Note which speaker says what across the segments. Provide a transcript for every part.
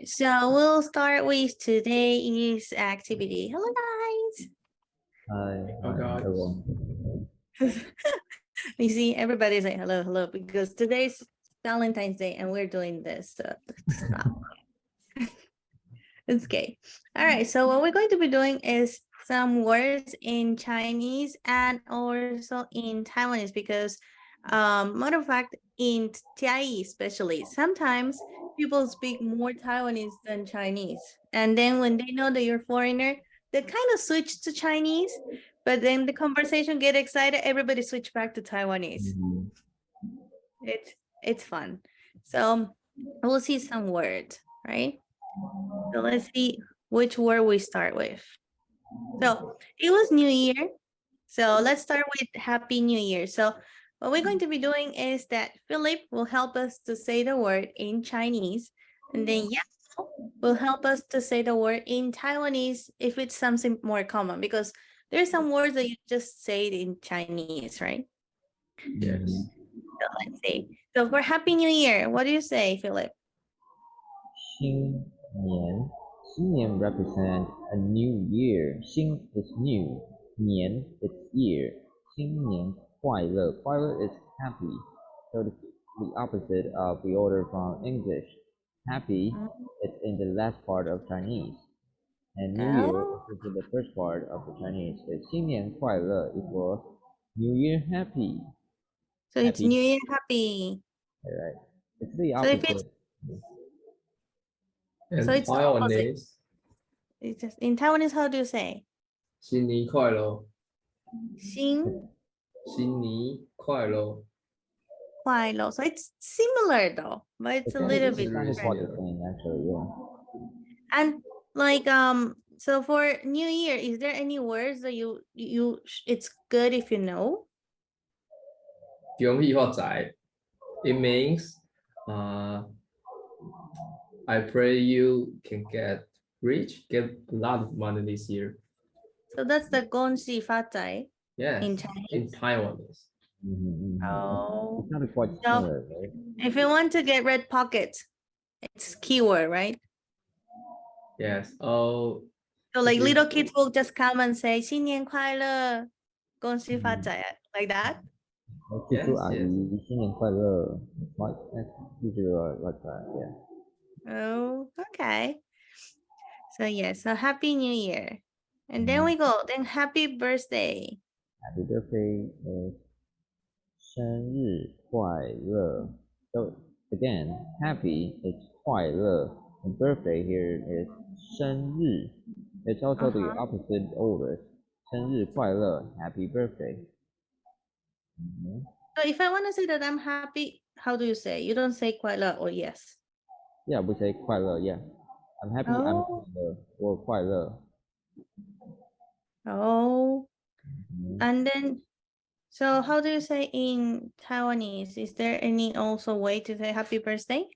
Speaker 1: So we'll start with today's activity. Hello, guys.
Speaker 2: Hi,
Speaker 3: Oh God.
Speaker 2: everyone.
Speaker 1: You see, everybody's like hello, hello, because today's Valentine's Day and we're doing this. So it's not. It's okay. All right. So what we're going to be doing is some words in Chinese and also in Taiwanese because matter of fact in Chiayi especially sometimes people speak more Taiwanese than Chinese, and then when they know that you're a foreigner they kind of switch to Chinese, but then the conversation get excited, everybody switch back to Taiwanese.
Speaker 2: Mhm.
Speaker 1: It's fun. So we'll see some words, right? So let's see which word we start with. So it was New Year. So let's start with Happy New Year. So what we're going to be doing is that Philip will help us to say the word in Chinese, and then Yao will help us to say the word in Taiwanese if it's something more common, because there's some words that you just say it in Chinese, right?
Speaker 3: Yes.
Speaker 1: So let's see. So for Happy New Year, what do you say, Philip?
Speaker 2: 新年 represents a new year. 新 is new. 年 is year. 新年快乐. 快乐 is happy. So the opposite of the order from English. Happy is in the last part of Chinese. And New Year
Speaker 1: Oh,
Speaker 2: is in the first part of the Chinese. So 新年快乐 equals New Year happy.
Speaker 1: so it's
Speaker 2: Happy.
Speaker 1: New Year happy.
Speaker 2: Alright. It's the
Speaker 1: So if it's
Speaker 2: opposite.
Speaker 3: And
Speaker 1: So it's the opposite.
Speaker 3: Taiwanese,
Speaker 1: It's just in Taiwanese, how do you say?
Speaker 3: 新年快乐，
Speaker 1: 新
Speaker 3: 新年快乐。
Speaker 1: 快乐. So it's similar though, but it's a little
Speaker 3: it's
Speaker 1: bit
Speaker 3: very
Speaker 2: Quite
Speaker 1: different.
Speaker 2: the
Speaker 3: similar.
Speaker 2: same, actually, yeah.
Speaker 1: And like so for New Year, is there any words that it's good if you know?
Speaker 3: 恭喜發財. It means, uh, I pray you can get rich, get a lot of money this year.
Speaker 1: So that's the Gonshi Fatai
Speaker 3: Yes,
Speaker 1: in
Speaker 3: in
Speaker 1: Chinese.
Speaker 3: Taiwanese.
Speaker 1: Oh,
Speaker 2: It's not quite
Speaker 1: so
Speaker 2: similar, right?
Speaker 1: if you want to get red pockets, it's keyword, right?
Speaker 3: Yes. Oh,
Speaker 1: So like
Speaker 3: if you,
Speaker 1: little kids will just come and say 新年快乐, 恭喜发财, like that.
Speaker 3: yes, yes.
Speaker 2: 新年快乐. Like, that's usually like that, yeah.
Speaker 1: Oh, okay. So yes, so happy new year. And then we go, then happy birthday.
Speaker 2: Happy birthday is 生日快乐. So again, happy is 快乐. And birthday here is 生日. It's also the opposite order. 生日快乐, happy birthday.
Speaker 1: So if I want to say that I'm happy, how do you say? You don't say 快乐 or yes.
Speaker 2: Yeah, we say 快乐, yeah. I'm happy, I'm
Speaker 1: Oh,
Speaker 2: 快乐, or 快乐.
Speaker 1: oh. And then, so how do you say in Taiwanese? Is there any also way to say happy birthday?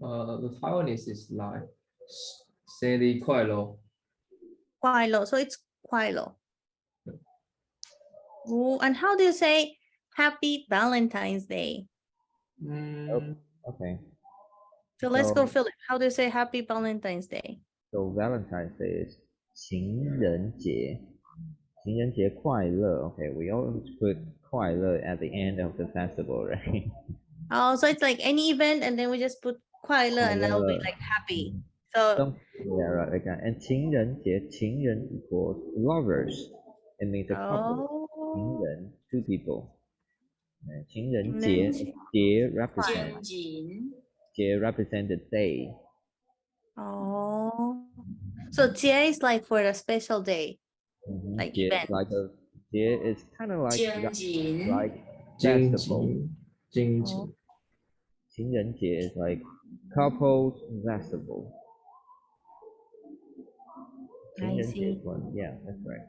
Speaker 3: the Taiwanese is like 生日快樂.
Speaker 1: 快乐. So it's 快乐. Oh, and how do you say happy Valentine's Day?
Speaker 2: Okay.
Speaker 1: So let's go,
Speaker 2: So,
Speaker 1: Philip. How do you say happy Valentine's Day?
Speaker 2: so Valentine's Day is 情人节. 情人节快乐. Okay, we always put 快乐 at the end of the festival, right?
Speaker 1: Oh, so it's like any event, and then we just put 快乐, and that'll be
Speaker 2: 快乐.
Speaker 1: like happy. So,
Speaker 2: Yeah, right, okay. And 情人节, 情人 equals lovers. It means a couple.
Speaker 1: oh,
Speaker 2: 情人, two people. 情人节,
Speaker 1: 情人节.
Speaker 2: 节 represents, 节 represent the day.
Speaker 1: Oh, so 节 is like for a special day, like
Speaker 2: 节
Speaker 1: event.
Speaker 2: like a 节 is kind of like festival.
Speaker 3: 精
Speaker 1: Oh,
Speaker 3: 進.
Speaker 2: 情人节 is like couples festival.
Speaker 1: I see.
Speaker 2: 情人节 one, yeah, that's right.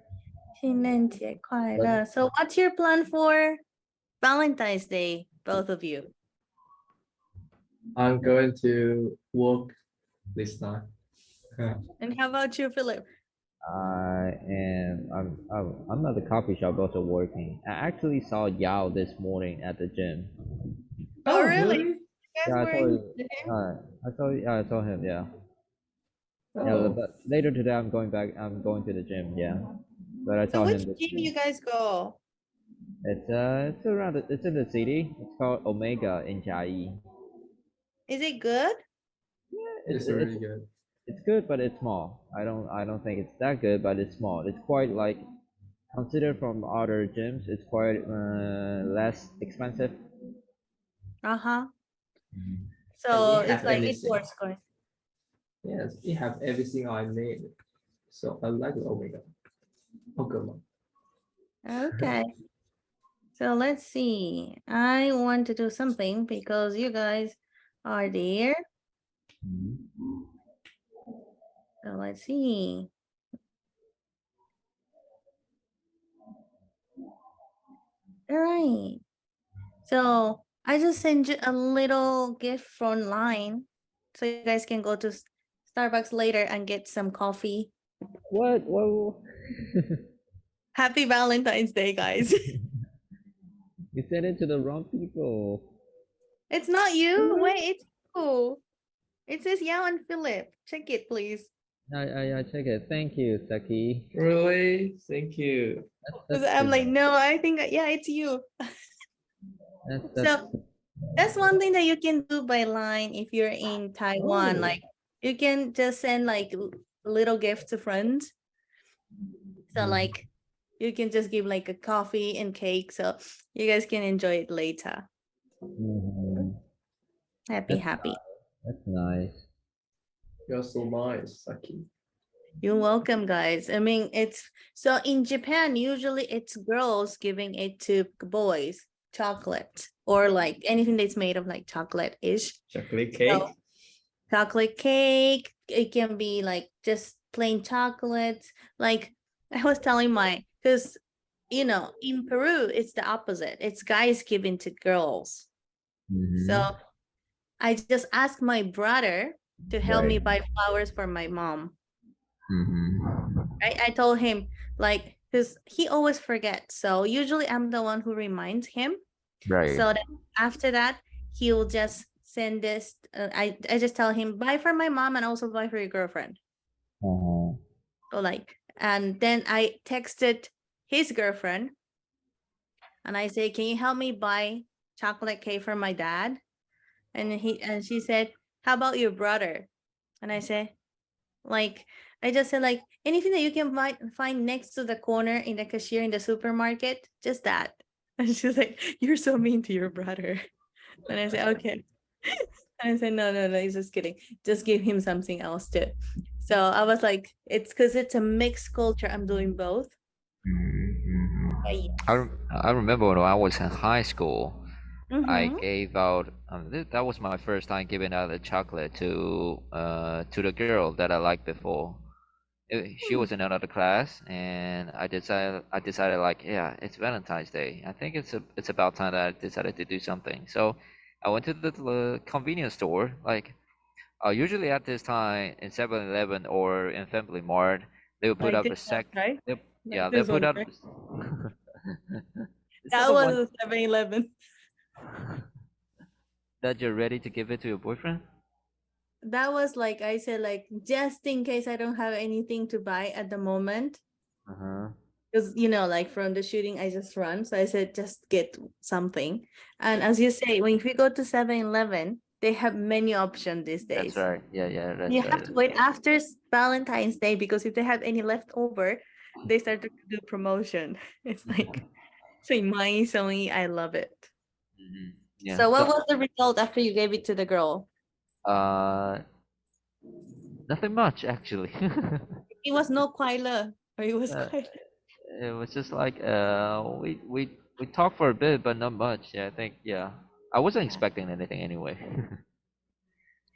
Speaker 1: 情人节快乐. So what's your plan for Valentine's Day, both of you?
Speaker 3: I'm going to work this time.
Speaker 1: And how about you, Philip?
Speaker 2: I'm at the coffee shop also working. I actually saw Yao this morning at the gym.
Speaker 1: Oh, really? You guys
Speaker 2: Yeah, I
Speaker 1: were
Speaker 2: told
Speaker 1: in
Speaker 2: you.
Speaker 1: the gym?
Speaker 2: I told him. Yeah. Yeah,
Speaker 3: Oh,
Speaker 2: but later today I'm going back. I'm going to the gym. Yeah, but I
Speaker 1: So
Speaker 2: told
Speaker 1: which
Speaker 2: him this.
Speaker 1: gym you guys go?
Speaker 2: It's around. It's in the city. It's called Omega in Chiayi.
Speaker 1: Is it good?
Speaker 2: It's
Speaker 3: it's
Speaker 2: it's
Speaker 3: really good.
Speaker 2: it's good, but it's small. I don't think it's that good, but it's small. It's quite like considered from other gyms. It's quite less expensive.
Speaker 1: Uh-huh.
Speaker 2: Mhm.
Speaker 3: And
Speaker 1: So
Speaker 3: it
Speaker 1: it's
Speaker 3: have
Speaker 1: like it's
Speaker 3: everything.
Speaker 1: worth going.
Speaker 3: Yes, it have everything I need. So I like the Omega. Oh, good one.
Speaker 1: Okay. So let's see. I want to do something because you guys are there.
Speaker 2: Mhm.
Speaker 1: So let's see. All right. So I just sent you a little gift from line so you guys can go to Starbucks later and get some coffee.
Speaker 2: What? What?
Speaker 1: Happy Valentine's Day, guys.
Speaker 2: You sent it to the wrong people.
Speaker 1: It's not you. Wait, it's you. It says Yao and Philip. Check it, please.
Speaker 2: I check it. Thank you, Saki.
Speaker 3: Really? Thank you.
Speaker 1: Because
Speaker 2: That's
Speaker 1: I'm
Speaker 2: good.
Speaker 1: like, no, I think, yeah, it's you.
Speaker 2: That's
Speaker 1: So that's one thing that you can do by line if you're in Taiwan.
Speaker 3: Oh,
Speaker 1: Like, you can just send like little gift to friends. So
Speaker 2: Mhm.
Speaker 1: like, you can just give like a coffee and cake, so you guys can enjoy it later.
Speaker 2: Mhm.
Speaker 1: Happy,
Speaker 2: That's
Speaker 1: happy.
Speaker 2: that's nice.
Speaker 3: you're so nice, Saki.
Speaker 1: You're welcome, guys. I mean, it's so in Japan, usually it's girls giving it to boys, chocolate, or like anything that's made of like chocolate-ish.
Speaker 3: Chocolate
Speaker 1: So
Speaker 3: cake.
Speaker 1: chocolate cake, it can be like just plain chocolate. Like I was telling my, because in Peru, it's the opposite. It's guys giving to girls. So
Speaker 2: Mm-hmm.
Speaker 1: I just asked my brother to help
Speaker 2: Right.
Speaker 1: me buy flowers for my mom.
Speaker 2: Mm-hmm.
Speaker 1: I told him like because he always forgets. So usually I'm the one who reminds him.
Speaker 2: Right.
Speaker 1: So that after that, he'll just send this. I just tell him buy for my mom and also buy for your girlfriend.
Speaker 2: Uh-huh.
Speaker 1: So like, and then I texted his girlfriend and I say, can you help me buy chocolate cake for my dad? And she said, how about your brother? And I said, like I just said like anything that you can find next to the corner in the cashier in the supermarket, just that. And she's like, "You're so mean to your brother." And I said, "Okay." And I said, "No, no, no, he's just kidding. Just give him something else too." So I was like, "It's because it's a mixed culture. I'm doing both."
Speaker 2: Mm-hmm.
Speaker 1: But
Speaker 2: I remember when I was in high school, I
Speaker 1: mm-hmm.
Speaker 2: gave out that was my first time giving out a chocolate to the girl that I liked before. She was in another class, and I decided like, yeah, it's Valentine's Day. I think it's about time that I decided to do something. So I went to the convenience store. Like usually at this time in 7-Eleven or in Family Mart, they would put
Speaker 1: Like
Speaker 2: up
Speaker 1: this
Speaker 2: a
Speaker 1: one,
Speaker 2: sec.
Speaker 1: right?
Speaker 2: Yeah,
Speaker 1: Like
Speaker 2: they
Speaker 1: this
Speaker 2: put
Speaker 1: one,
Speaker 2: up.
Speaker 1: right?
Speaker 2: Is that
Speaker 1: That
Speaker 2: the
Speaker 1: was
Speaker 2: one
Speaker 1: a 7-Eleven.
Speaker 2: that you're ready to give it to your boyfriend?
Speaker 1: That was like I said, like just in case I don't have anything to buy at the moment.
Speaker 2: Uh huh.
Speaker 1: Because like from the shooting I just run, so I said just get something. And as you say, when if you go to 7-Eleven, they have many options these
Speaker 2: That's
Speaker 1: days.
Speaker 2: right. Yeah, yeah,
Speaker 1: You
Speaker 2: that's
Speaker 1: have
Speaker 2: right.
Speaker 1: to wait after Valentine's Day because if they have any leftover, they start to do promotion. It's like say my sewing, I love it.
Speaker 2: Hmm. Yeah.
Speaker 1: So what
Speaker 2: So,
Speaker 1: was the result after you gave it to the girl?
Speaker 2: uh, nothing much actually.
Speaker 1: It was no Quailer, or it was
Speaker 2: uh,
Speaker 1: Quailer.
Speaker 2: it was just like we talked for a bit, but not much. Yeah, I think yeah. I wasn't expecting anything anyway.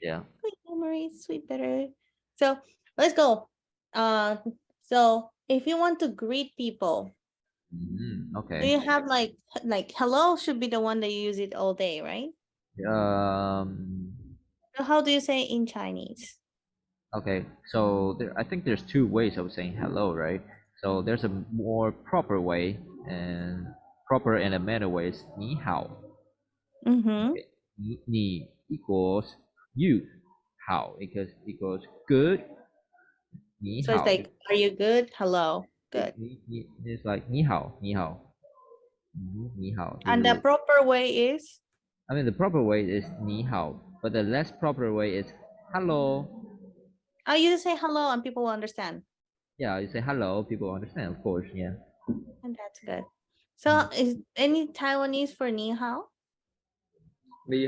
Speaker 2: Yeah.
Speaker 1: Sweet memories, sweet better. So let's go. Uh, so if you want to greet people, do
Speaker 2: Okay.
Speaker 1: you have like hello should be the one that you use it all day, right?
Speaker 2: Um.
Speaker 1: So how do you say in Chinese?
Speaker 2: Okay. So I think there's two ways of saying hello, right? So there's a more proper way, and proper and a better way is 你好.
Speaker 1: Mm-hmm.
Speaker 2: Okay. 你 equals you. How? Because equals good. 你
Speaker 1: So it's
Speaker 2: 好.
Speaker 1: like, are you good? Hello. Good.
Speaker 2: It's like 你好,你好. 你好,
Speaker 1: And the proper way is?
Speaker 2: I mean, the proper way is 你好, but the less proper way is hello.
Speaker 1: Oh, you say hello and people will understand.
Speaker 2: Yeah, you say hello, people understand, of course, yeah.
Speaker 1: And that's good. So is any Taiwanese for ni hao?
Speaker 3: Li He,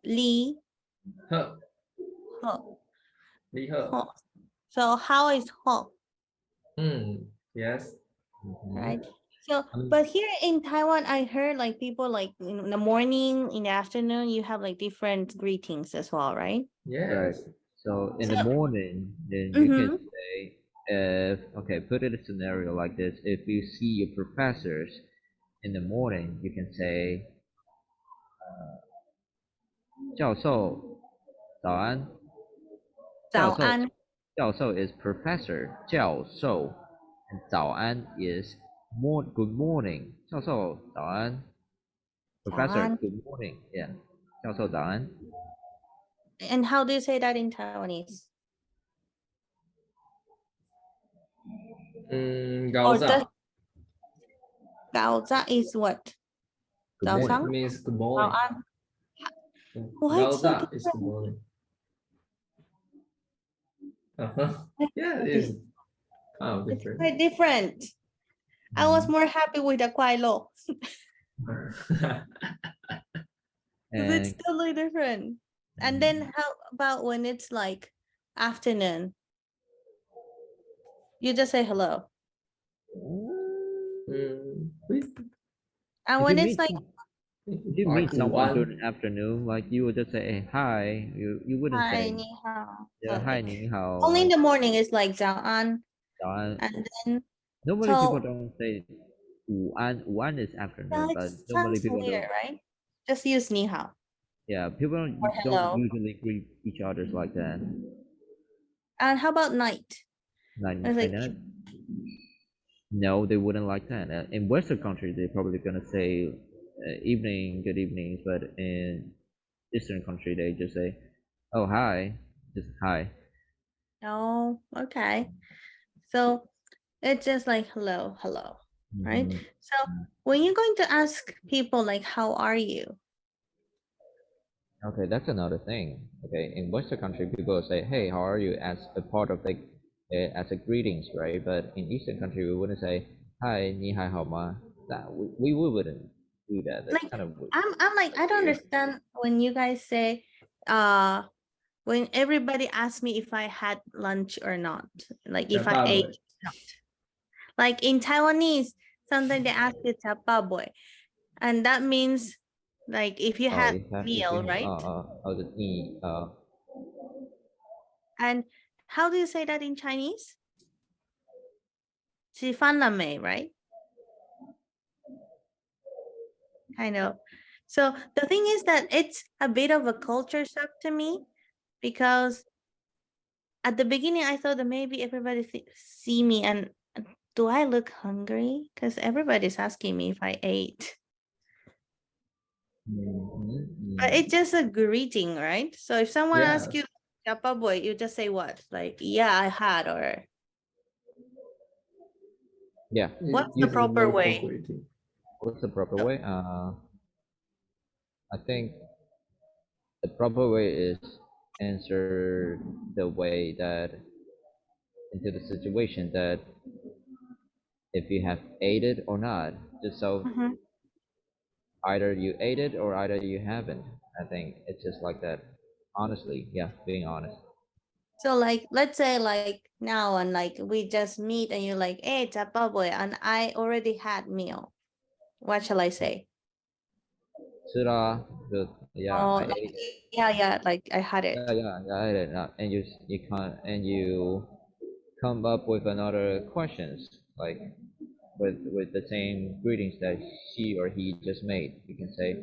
Speaker 1: Li,
Speaker 3: He,
Speaker 1: ho,
Speaker 3: Li He.
Speaker 1: ho. So how is ho,
Speaker 3: Yes.
Speaker 1: right? So,
Speaker 2: I mean,
Speaker 1: but here in Taiwan, I heard like people like in the morning, in the afternoon, you have like different greetings as well, right?
Speaker 2: right.
Speaker 3: Yes.
Speaker 2: So in the
Speaker 1: So,
Speaker 2: morning, then you can
Speaker 1: mm-hmm.
Speaker 2: say, if, okay, put it a scenario like this. If you see your professors in the morning, you can say, 教授,早安.教授,
Speaker 1: 早安,
Speaker 2: 教授 is professor, 教授, and 早安 is good morning. 教授,早安.
Speaker 1: 早
Speaker 2: Professor,
Speaker 1: 安.
Speaker 2: good morning. Yeah. 教授,早安.
Speaker 1: And how do you say that in Taiwanese?
Speaker 3: Gao
Speaker 1: Or the
Speaker 3: Za.
Speaker 1: gao is what?
Speaker 2: Good
Speaker 1: Zao
Speaker 2: morning.
Speaker 3: It
Speaker 1: sang?
Speaker 3: means good
Speaker 1: Gao
Speaker 3: morning.
Speaker 1: an. What?
Speaker 3: Gao
Speaker 1: So
Speaker 3: Za is good
Speaker 1: different.
Speaker 3: morning. Uh-huh. Yeah, it
Speaker 1: It's
Speaker 3: is kind of different.
Speaker 1: quite different. I was more happy with the Kwai Lo. Because it's
Speaker 2: And
Speaker 1: totally different. And then how about when it's like afternoon? You just say hello.
Speaker 3: We
Speaker 1: And
Speaker 2: if you
Speaker 1: when it's
Speaker 2: meet
Speaker 1: like
Speaker 2: if you
Speaker 3: like
Speaker 2: meet someone
Speaker 3: one.
Speaker 2: during the afternoon, like you would just say, hey, hi. You wouldn't
Speaker 1: hi,
Speaker 2: say,
Speaker 1: ni hao.
Speaker 2: yeah, hi,
Speaker 1: Like
Speaker 2: 你好,
Speaker 1: only in
Speaker 2: like
Speaker 1: the morning it's like 早安.
Speaker 2: 早安.
Speaker 1: And then
Speaker 2: Normally people
Speaker 1: so
Speaker 2: don't say 午安. 午安 is
Speaker 1: yeah,
Speaker 2: afternoon,
Speaker 1: it
Speaker 2: but normally
Speaker 1: sounds
Speaker 2: people
Speaker 1: weird,
Speaker 2: don't.
Speaker 1: right? Just use ni hao
Speaker 2: Yeah, people
Speaker 1: or
Speaker 2: don't
Speaker 1: hello.
Speaker 2: usually greet each others like that.
Speaker 1: And how about night? It's
Speaker 2: Like
Speaker 1: like
Speaker 2: that. No, they wouldn't like that. In Western countries, they're probably gonna say evening, good evenings, but in Eastern country, they just say, oh hi, just hi.
Speaker 1: no, okay. So it's just like hello, hello, right?
Speaker 2: Mhm.
Speaker 1: So when you're going to ask people like how are you?
Speaker 2: Okay, that's another thing. Okay, in Western country, people say, "Hey, how are you?" as a part of as a greetings, right? But in Eastern country, we wouldn't say, "Hi, 你还好吗?" That we wouldn't do that. That's
Speaker 1: Like
Speaker 2: kind of
Speaker 1: I'm like I don't
Speaker 2: weird.
Speaker 1: understand when you guys say uh when everybody asks me if I had lunch or not, like if I ate. Like in Taiwanese, sometimes they ask you boy, and that means like if you
Speaker 2: Oh,
Speaker 1: had
Speaker 2: if you
Speaker 1: meal,
Speaker 2: have
Speaker 1: right?
Speaker 2: the 你
Speaker 1: And how do you say that in Chinese? 吃饭了没, right? Kind of. So the thing is that it's a bit of a culture shock to me because at the beginning I thought that maybe everybody see me and do I look hungry? Because everybody's asking me if I ate. But it's just a greeting, right? So if someone asks you,
Speaker 3: Yes.
Speaker 1: Yapa boy, you just say what? Like, yeah, I had, or
Speaker 2: yeah.
Speaker 1: what's the
Speaker 3: Use the
Speaker 1: proper
Speaker 3: local
Speaker 1: way?
Speaker 3: greeting.
Speaker 2: What's the proper way? I think the proper way is answer the way that into the situation that if you have ate it or not. Just so
Speaker 1: Mhm.
Speaker 2: either you ate it or either you haven't. I think it's just like that. Honestly, yeah, being honest.
Speaker 1: So like, let's say like now and like we just meet and you're like, hey, Yapa boy, and I already had meal. What shall I say?
Speaker 2: Sura, good. Yeah,
Speaker 1: Oh,
Speaker 2: I
Speaker 1: like,
Speaker 2: ate it.
Speaker 1: yeah, like I had it.
Speaker 2: Yeah, I ate it. And you can't and you come up with another questions like with the same greetings that she or he just made. You can say,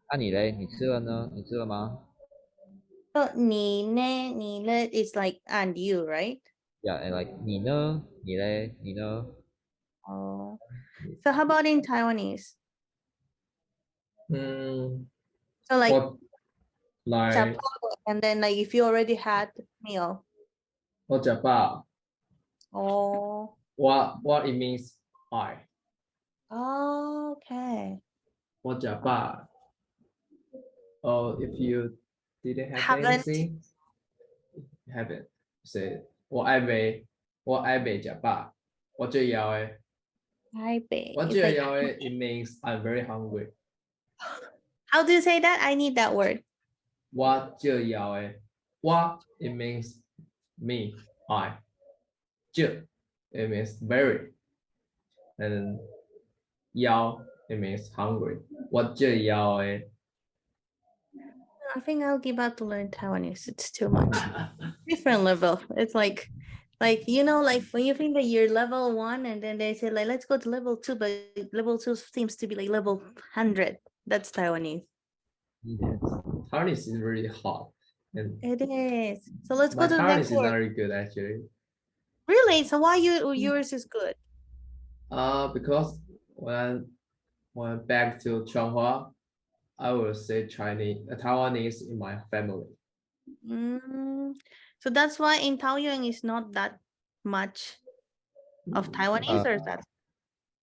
Speaker 2: 啊你嘞？你吃了呢？你吃了吗？
Speaker 1: So ni ne is like and you, right?
Speaker 2: Yeah, and like 你呢？你嘞？你呢？
Speaker 1: Oh, so how about in Taiwanese?
Speaker 3: Mm,
Speaker 1: So like
Speaker 3: what? like
Speaker 1: and then like if you already had meal.
Speaker 3: 我食饱
Speaker 1: Oh,
Speaker 3: what it means I
Speaker 1: okay.
Speaker 3: 我食饱 or if you didn't have
Speaker 1: Haven't
Speaker 3: anything haven't say 我还没食饱我最枵的
Speaker 1: Taipei.
Speaker 3: 我
Speaker 1: It's
Speaker 3: 最
Speaker 1: like,
Speaker 3: 枵的 it means I'm very hungry
Speaker 1: how do you say that? I need that word.
Speaker 3: 我最枵的我 it means me I 最 it means very and 枵 it means hungry 我最枵的
Speaker 1: I think I'll give up to learn Taiwanese. It's too much. Different level. It's like like when you think that you're level 1 and then they say like let's go to level 2, but level 2 seems to be like level 100. That's Taiwanese.
Speaker 2: Yes.
Speaker 3: Taiwanese is really hard and
Speaker 1: It is. So let's go
Speaker 3: my
Speaker 1: to the next
Speaker 3: Taiwanese is not
Speaker 1: word.
Speaker 3: very good actually
Speaker 1: Really? So why yours is good?
Speaker 3: because when back to Changhua I will say Chinese Taiwanese in my family
Speaker 1: Mm, so that's why in Taoyuan is not that much of Taiwanese,
Speaker 2: Uh,
Speaker 1: or is that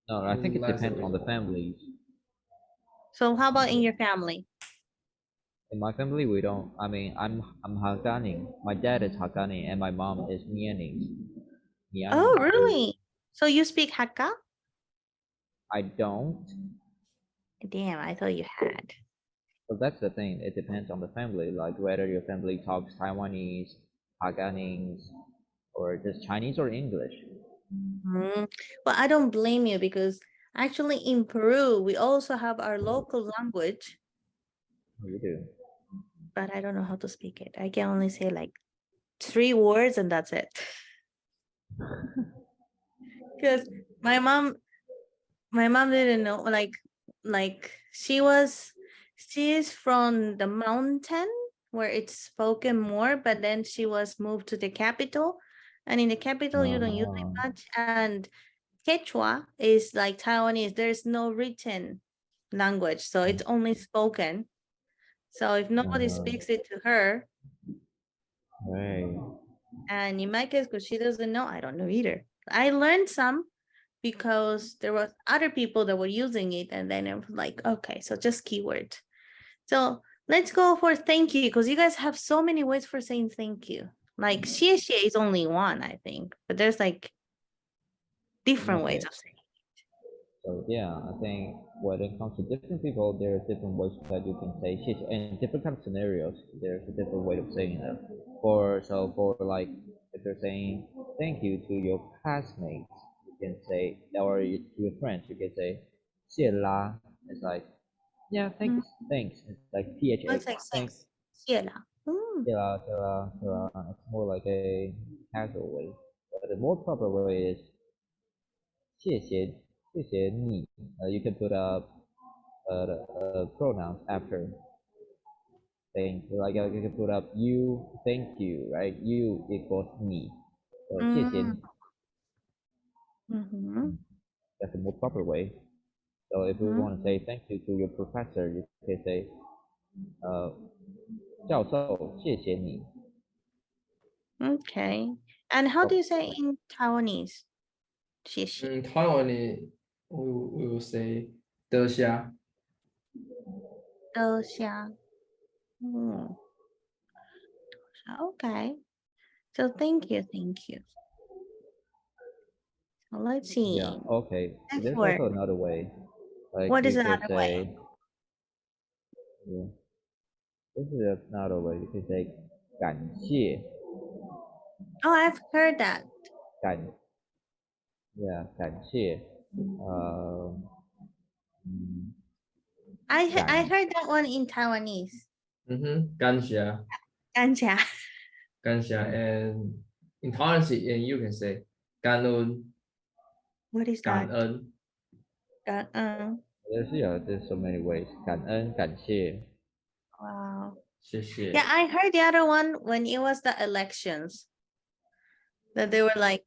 Speaker 2: no, I think it
Speaker 3: Less a
Speaker 2: depends on
Speaker 3: bit.
Speaker 2: the families.
Speaker 1: so? How about in your family?
Speaker 2: In my family, we don't. I mean, I'm Hakani. My dad is Hakani, and my mom is Nianese.
Speaker 1: Oh,
Speaker 2: Nianese.
Speaker 1: really? So you speak Hakka?
Speaker 2: I don't.
Speaker 1: Damn, I thought you had.
Speaker 2: So that's the thing. It depends on the family, like whether your family talks Taiwanese, Haganese, or just Chinese or English.
Speaker 1: Mm, well, I don't blame you because actually in Peru, we also have our local language,
Speaker 2: You do.
Speaker 1: but I don't know how to speak it. I can only say like 3 words and that's it. Because my mom didn't know like she is from the mountain where it's spoken more, but then she was moved to the capital, and in the capital you don't use it
Speaker 2: Uh,
Speaker 1: much. And Quechua is like Taiwanese. There's no written language, so it's only spoken. So if nobody
Speaker 2: uh,
Speaker 1: speaks it to her,
Speaker 2: right.
Speaker 1: and in my case, because she doesn't know, I don't know either. I learned some because there was other people that were using it, and then I'm like, okay, so just keyword. So let's go for thank you, because you guys have so many ways for saying thank you. Like xie is only one, I think, but there's like different ways
Speaker 2: Okay.
Speaker 1: of saying.
Speaker 2: So yeah, I think when it comes to different people, there are different ways that you can say shit. And different kind of scenarios, there's a different way of saying them. For like if you're saying thank you to your classmates, you can say, or to your friends, you can say 谢啦. It's like yeah,
Speaker 1: Mm,
Speaker 2: thanks. It's like tha,
Speaker 1: let's say
Speaker 2: thanks.
Speaker 1: thanks. 谢啦. Mm,
Speaker 2: 谢啦, 谢啦, 谢啦. It's more like a casual way. But the more proper way is 谢谢你. You can put up pronouns after things. Like you can put up you, thank you, right? You equals me. So 谢谢你.
Speaker 1: mm, mhm,
Speaker 2: That's a more proper way. So if we
Speaker 1: mhm.
Speaker 2: want to say thank you to your professor, you can say 教授谢谢你.
Speaker 1: Okay. And how do
Speaker 2: Oh,
Speaker 1: you say in Taiwanese? 谢谢.
Speaker 3: Taiwanese we will say 得下
Speaker 1: Dosia. Mm, okay. So thank you, thank you. So let's
Speaker 2: yeah,
Speaker 1: see.
Speaker 2: okay.
Speaker 1: Next
Speaker 2: There's
Speaker 1: word.
Speaker 2: also another way. Like
Speaker 1: What is
Speaker 2: you could
Speaker 1: another way?
Speaker 2: say, yeah, this is another way. You could say 感谢,
Speaker 1: Oh, I've heard that.
Speaker 2: 感 yeah, 感谢. Um, mm,
Speaker 1: I
Speaker 2: 感
Speaker 1: heard that one in Taiwanese.
Speaker 3: 感谢
Speaker 1: 感谢.
Speaker 3: and in Taiwanese and you can say 感恩
Speaker 1: What is that?
Speaker 3: 感恩
Speaker 2: there's so many ways. 感恩感谢.
Speaker 1: Wow. Yeah,
Speaker 3: 谢谢
Speaker 1: I heard the other one when it was the elections that they were like,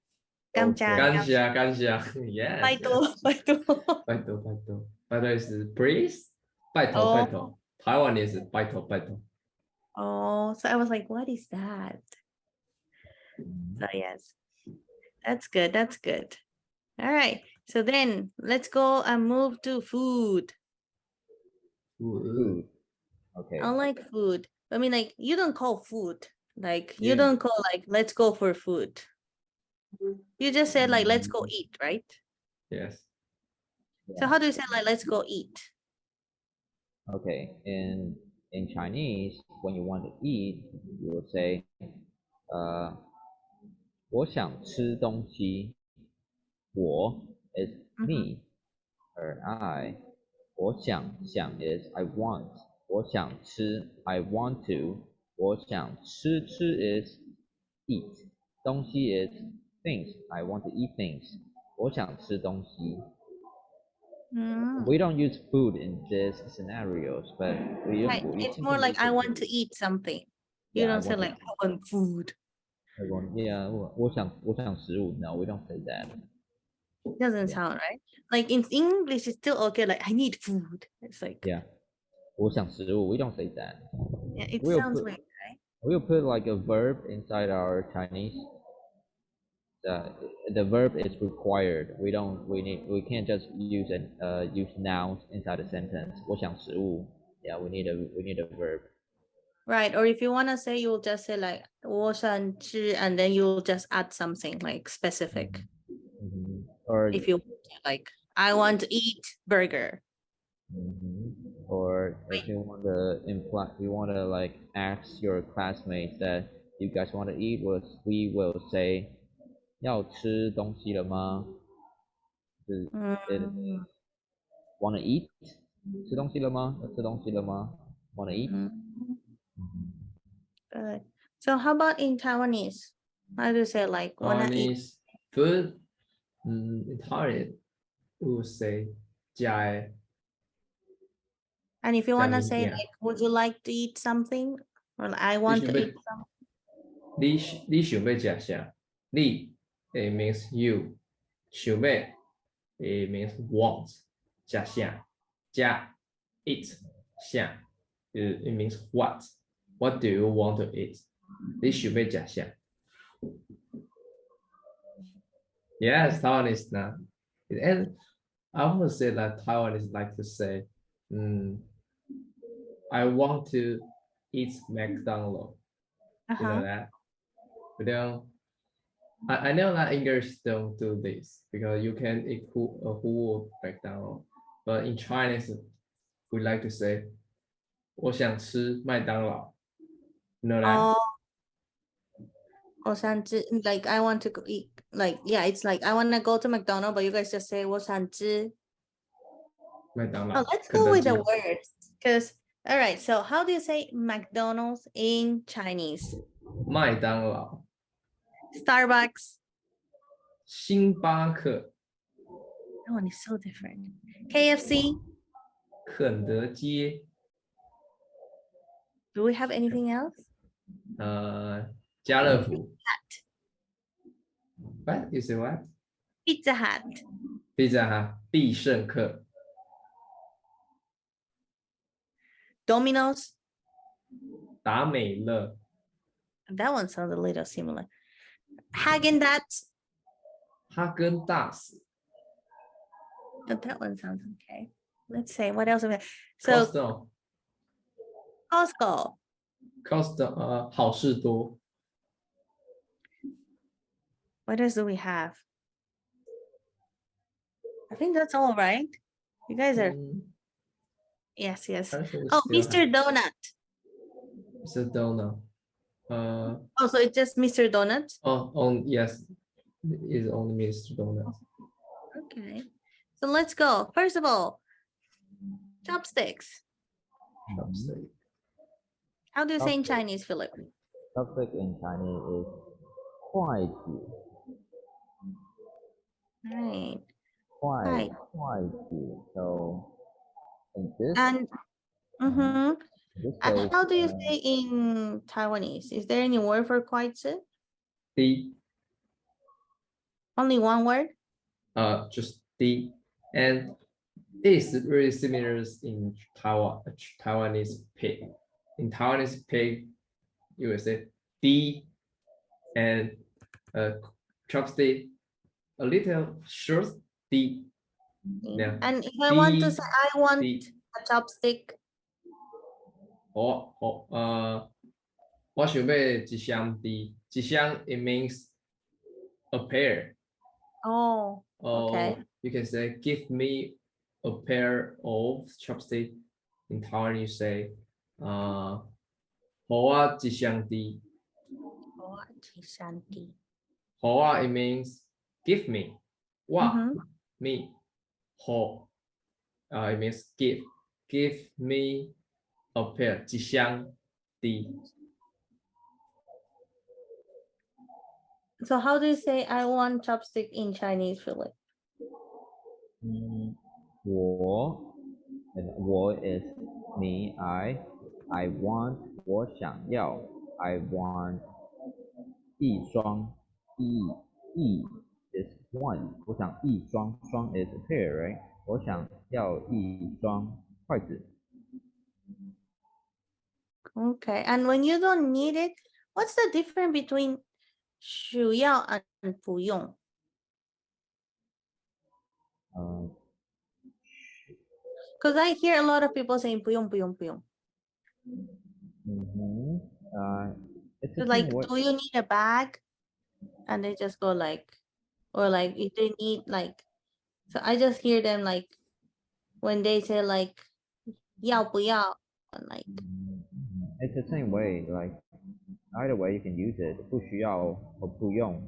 Speaker 2: Okay.
Speaker 1: 감자,
Speaker 3: 感谢 yes
Speaker 1: 바이도,
Speaker 3: yes
Speaker 1: 바이도.
Speaker 3: 拜托 is please 拜托
Speaker 1: Oh,
Speaker 3: 拜托 Taiwan is 拜托
Speaker 1: Oh, so I was like, what is that?
Speaker 2: Mhm.
Speaker 1: So yes, that's good. That's good. All right. So then let's go and move to food.
Speaker 3: Food.
Speaker 2: Food. Okay.
Speaker 1: I like food. I mean, like, you don't call food. Like, you
Speaker 3: Yeah.
Speaker 1: don't call like, let's go for food. You just said like, let's go
Speaker 2: Mhm.
Speaker 1: eat, right?
Speaker 3: Yes.
Speaker 1: So
Speaker 2: Yeah.
Speaker 1: how do you say like, let's go eat?
Speaker 2: Okay. In Chinese, when you want to eat, you will say, 我想吃东西。我 is
Speaker 1: Mhm.
Speaker 2: me or I. 我想 is I want. 我想吃 I want to. 我想吃 is eat. 东西 is things. I want to eat things. 我想吃东西.
Speaker 1: Mm.
Speaker 2: We don't use food in these scenarios, but
Speaker 1: Right.
Speaker 2: you
Speaker 1: It's
Speaker 2: can
Speaker 1: more like
Speaker 2: use
Speaker 1: I
Speaker 2: it.
Speaker 1: want to eat something. You
Speaker 2: Yeah, I
Speaker 1: don't say
Speaker 2: want to.
Speaker 1: like I want food.
Speaker 2: I want. Yeah, 我想食物. No, we don't say that.
Speaker 1: Doesn't
Speaker 2: Yeah,
Speaker 1: sound right. Like in English, it's still okay. Like I need food. It's like
Speaker 2: yeah. 我想食物. We don't say that.
Speaker 1: yeah, it
Speaker 2: We'll
Speaker 1: sounds
Speaker 2: put
Speaker 1: weird, right?
Speaker 2: we'll put like a verb inside our Chinese. The the verb is required. We can't just use nouns inside a sentence. 我想食物. Yeah, we need a verb.
Speaker 1: Right. Or if you wanna say, you'll just say like 我想吃, and then you'll just add something like specific.
Speaker 2: Or
Speaker 1: If you want to, like I want to eat burger.
Speaker 2: or if you want to imply, you want to like ask your classmates that you guys want to eat, we will say 要吃东西了吗? It
Speaker 1: Mm,
Speaker 2: want to eat? 吃东西了吗? Want to eat?
Speaker 1: mm, good. So how about in Taiwanese? How do you say like wanna eat?
Speaker 3: Taiwanese food. In Thailand, we would say 加
Speaker 1: And if you wanna
Speaker 3: 加面
Speaker 1: say
Speaker 3: 店。
Speaker 1: like, would you like to eat something? Or like, I
Speaker 3: 你
Speaker 1: want
Speaker 3: 想
Speaker 1: to
Speaker 3: 要
Speaker 1: eat something.
Speaker 3: 你想要食啥？你 it means you，想要 it means want，食啥？食 eat 啥 it means what。What do you want to eat？你想要食啥？Yes, Taiwan is not. And I would say that Taiwan is like to say, I want to eat McDonald's. You know
Speaker 1: Uh-huh.
Speaker 3: that? But I know that English don't do this because you can eat who McDonald's. But in Chinese, we like to say, 我想吃麦当劳. You know that?
Speaker 1: Oh, 我想吃, like I want to go eat. Like, yeah, it's like I wanna go to McDonald's, but you guys just say 我想吃.
Speaker 3: 麦当
Speaker 1: Oh,
Speaker 3: 劳，let's 肯
Speaker 1: go
Speaker 3: 德
Speaker 1: with the
Speaker 3: 基，
Speaker 1: words. Because all right, so how do you say McDonald's in Chinese?
Speaker 3: 麦当劳，
Speaker 1: Starbucks.
Speaker 3: 星巴克，
Speaker 1: That one is so different. KFC.
Speaker 3: 肯德基，
Speaker 1: Do we have anything else?
Speaker 3: 家乐福。What? You say what?
Speaker 1: Pizza Hut.
Speaker 3: Pizza Hut 必胜客，
Speaker 1: Domino's.
Speaker 3: 达美乐，
Speaker 1: That one sounds a little similar. Haagen-Dazs.
Speaker 3: 哈根达斯，
Speaker 1: Oh, that one sounds okay. Let's say what else we have. So
Speaker 3: Costco
Speaker 1: Costco.
Speaker 3: Costco 好事多，
Speaker 1: What else do we have? I think that's all, right? You guys are yes, yes.
Speaker 3: I think we
Speaker 1: Oh,
Speaker 3: still
Speaker 1: Mr.
Speaker 3: have
Speaker 1: Donut.
Speaker 3: Mr. Donut.
Speaker 1: Oh, so it's just Mr. Donut?
Speaker 3: Yes, is only Mr. Donut.
Speaker 1: Okay. So let's go. First of all, chopsticks.
Speaker 3: Chopstick.
Speaker 1: How do you say in Chinese, Philip?
Speaker 2: Chopstick in Chinese is 筷子.
Speaker 1: Right.
Speaker 2: 筷子. So in this
Speaker 1: And
Speaker 2: case,
Speaker 1: how do you say in Taiwanese? Is there any word for 筷子?
Speaker 3: 低
Speaker 1: Only one word?
Speaker 3: just 低 and it is really similar in Taiwanese pig. in Taiwanese pig, you will say D, and chopstick a little short D. Yeah.
Speaker 1: And if I want to say I want
Speaker 3: D.
Speaker 1: a chopstick,
Speaker 3: 我想要一箱D，一箱 it means a pair.
Speaker 1: oh, okay.
Speaker 3: You can say give me a pair of chopstick. In Taiwan you say 给我一箱D.
Speaker 1: Oh, Shanti.
Speaker 3: 给我 it means give me. 我
Speaker 1: Mhm.
Speaker 3: me. 给 it means give. Give me a pair 一箱 D.
Speaker 1: So how do you say I want chopstick in Chinese, Philip?
Speaker 2: 我 is me, I want, 我想要 I want 一双 一 is one 我想一双 is a pair, right? 我想要一双筷子
Speaker 1: Okay. And when you don't need it, what's the difference between 需要 and 不用? Because I hear a lot of people saying 不用,不用,不用.
Speaker 2: It's
Speaker 1: So
Speaker 2: the
Speaker 1: like,
Speaker 2: same word.
Speaker 1: do you need a bag? And they just go like, or like if they need like, so I just hear them like when they say like 要不要 and like
Speaker 2: It's the same way, like either way you can use it. 不需要 or 不用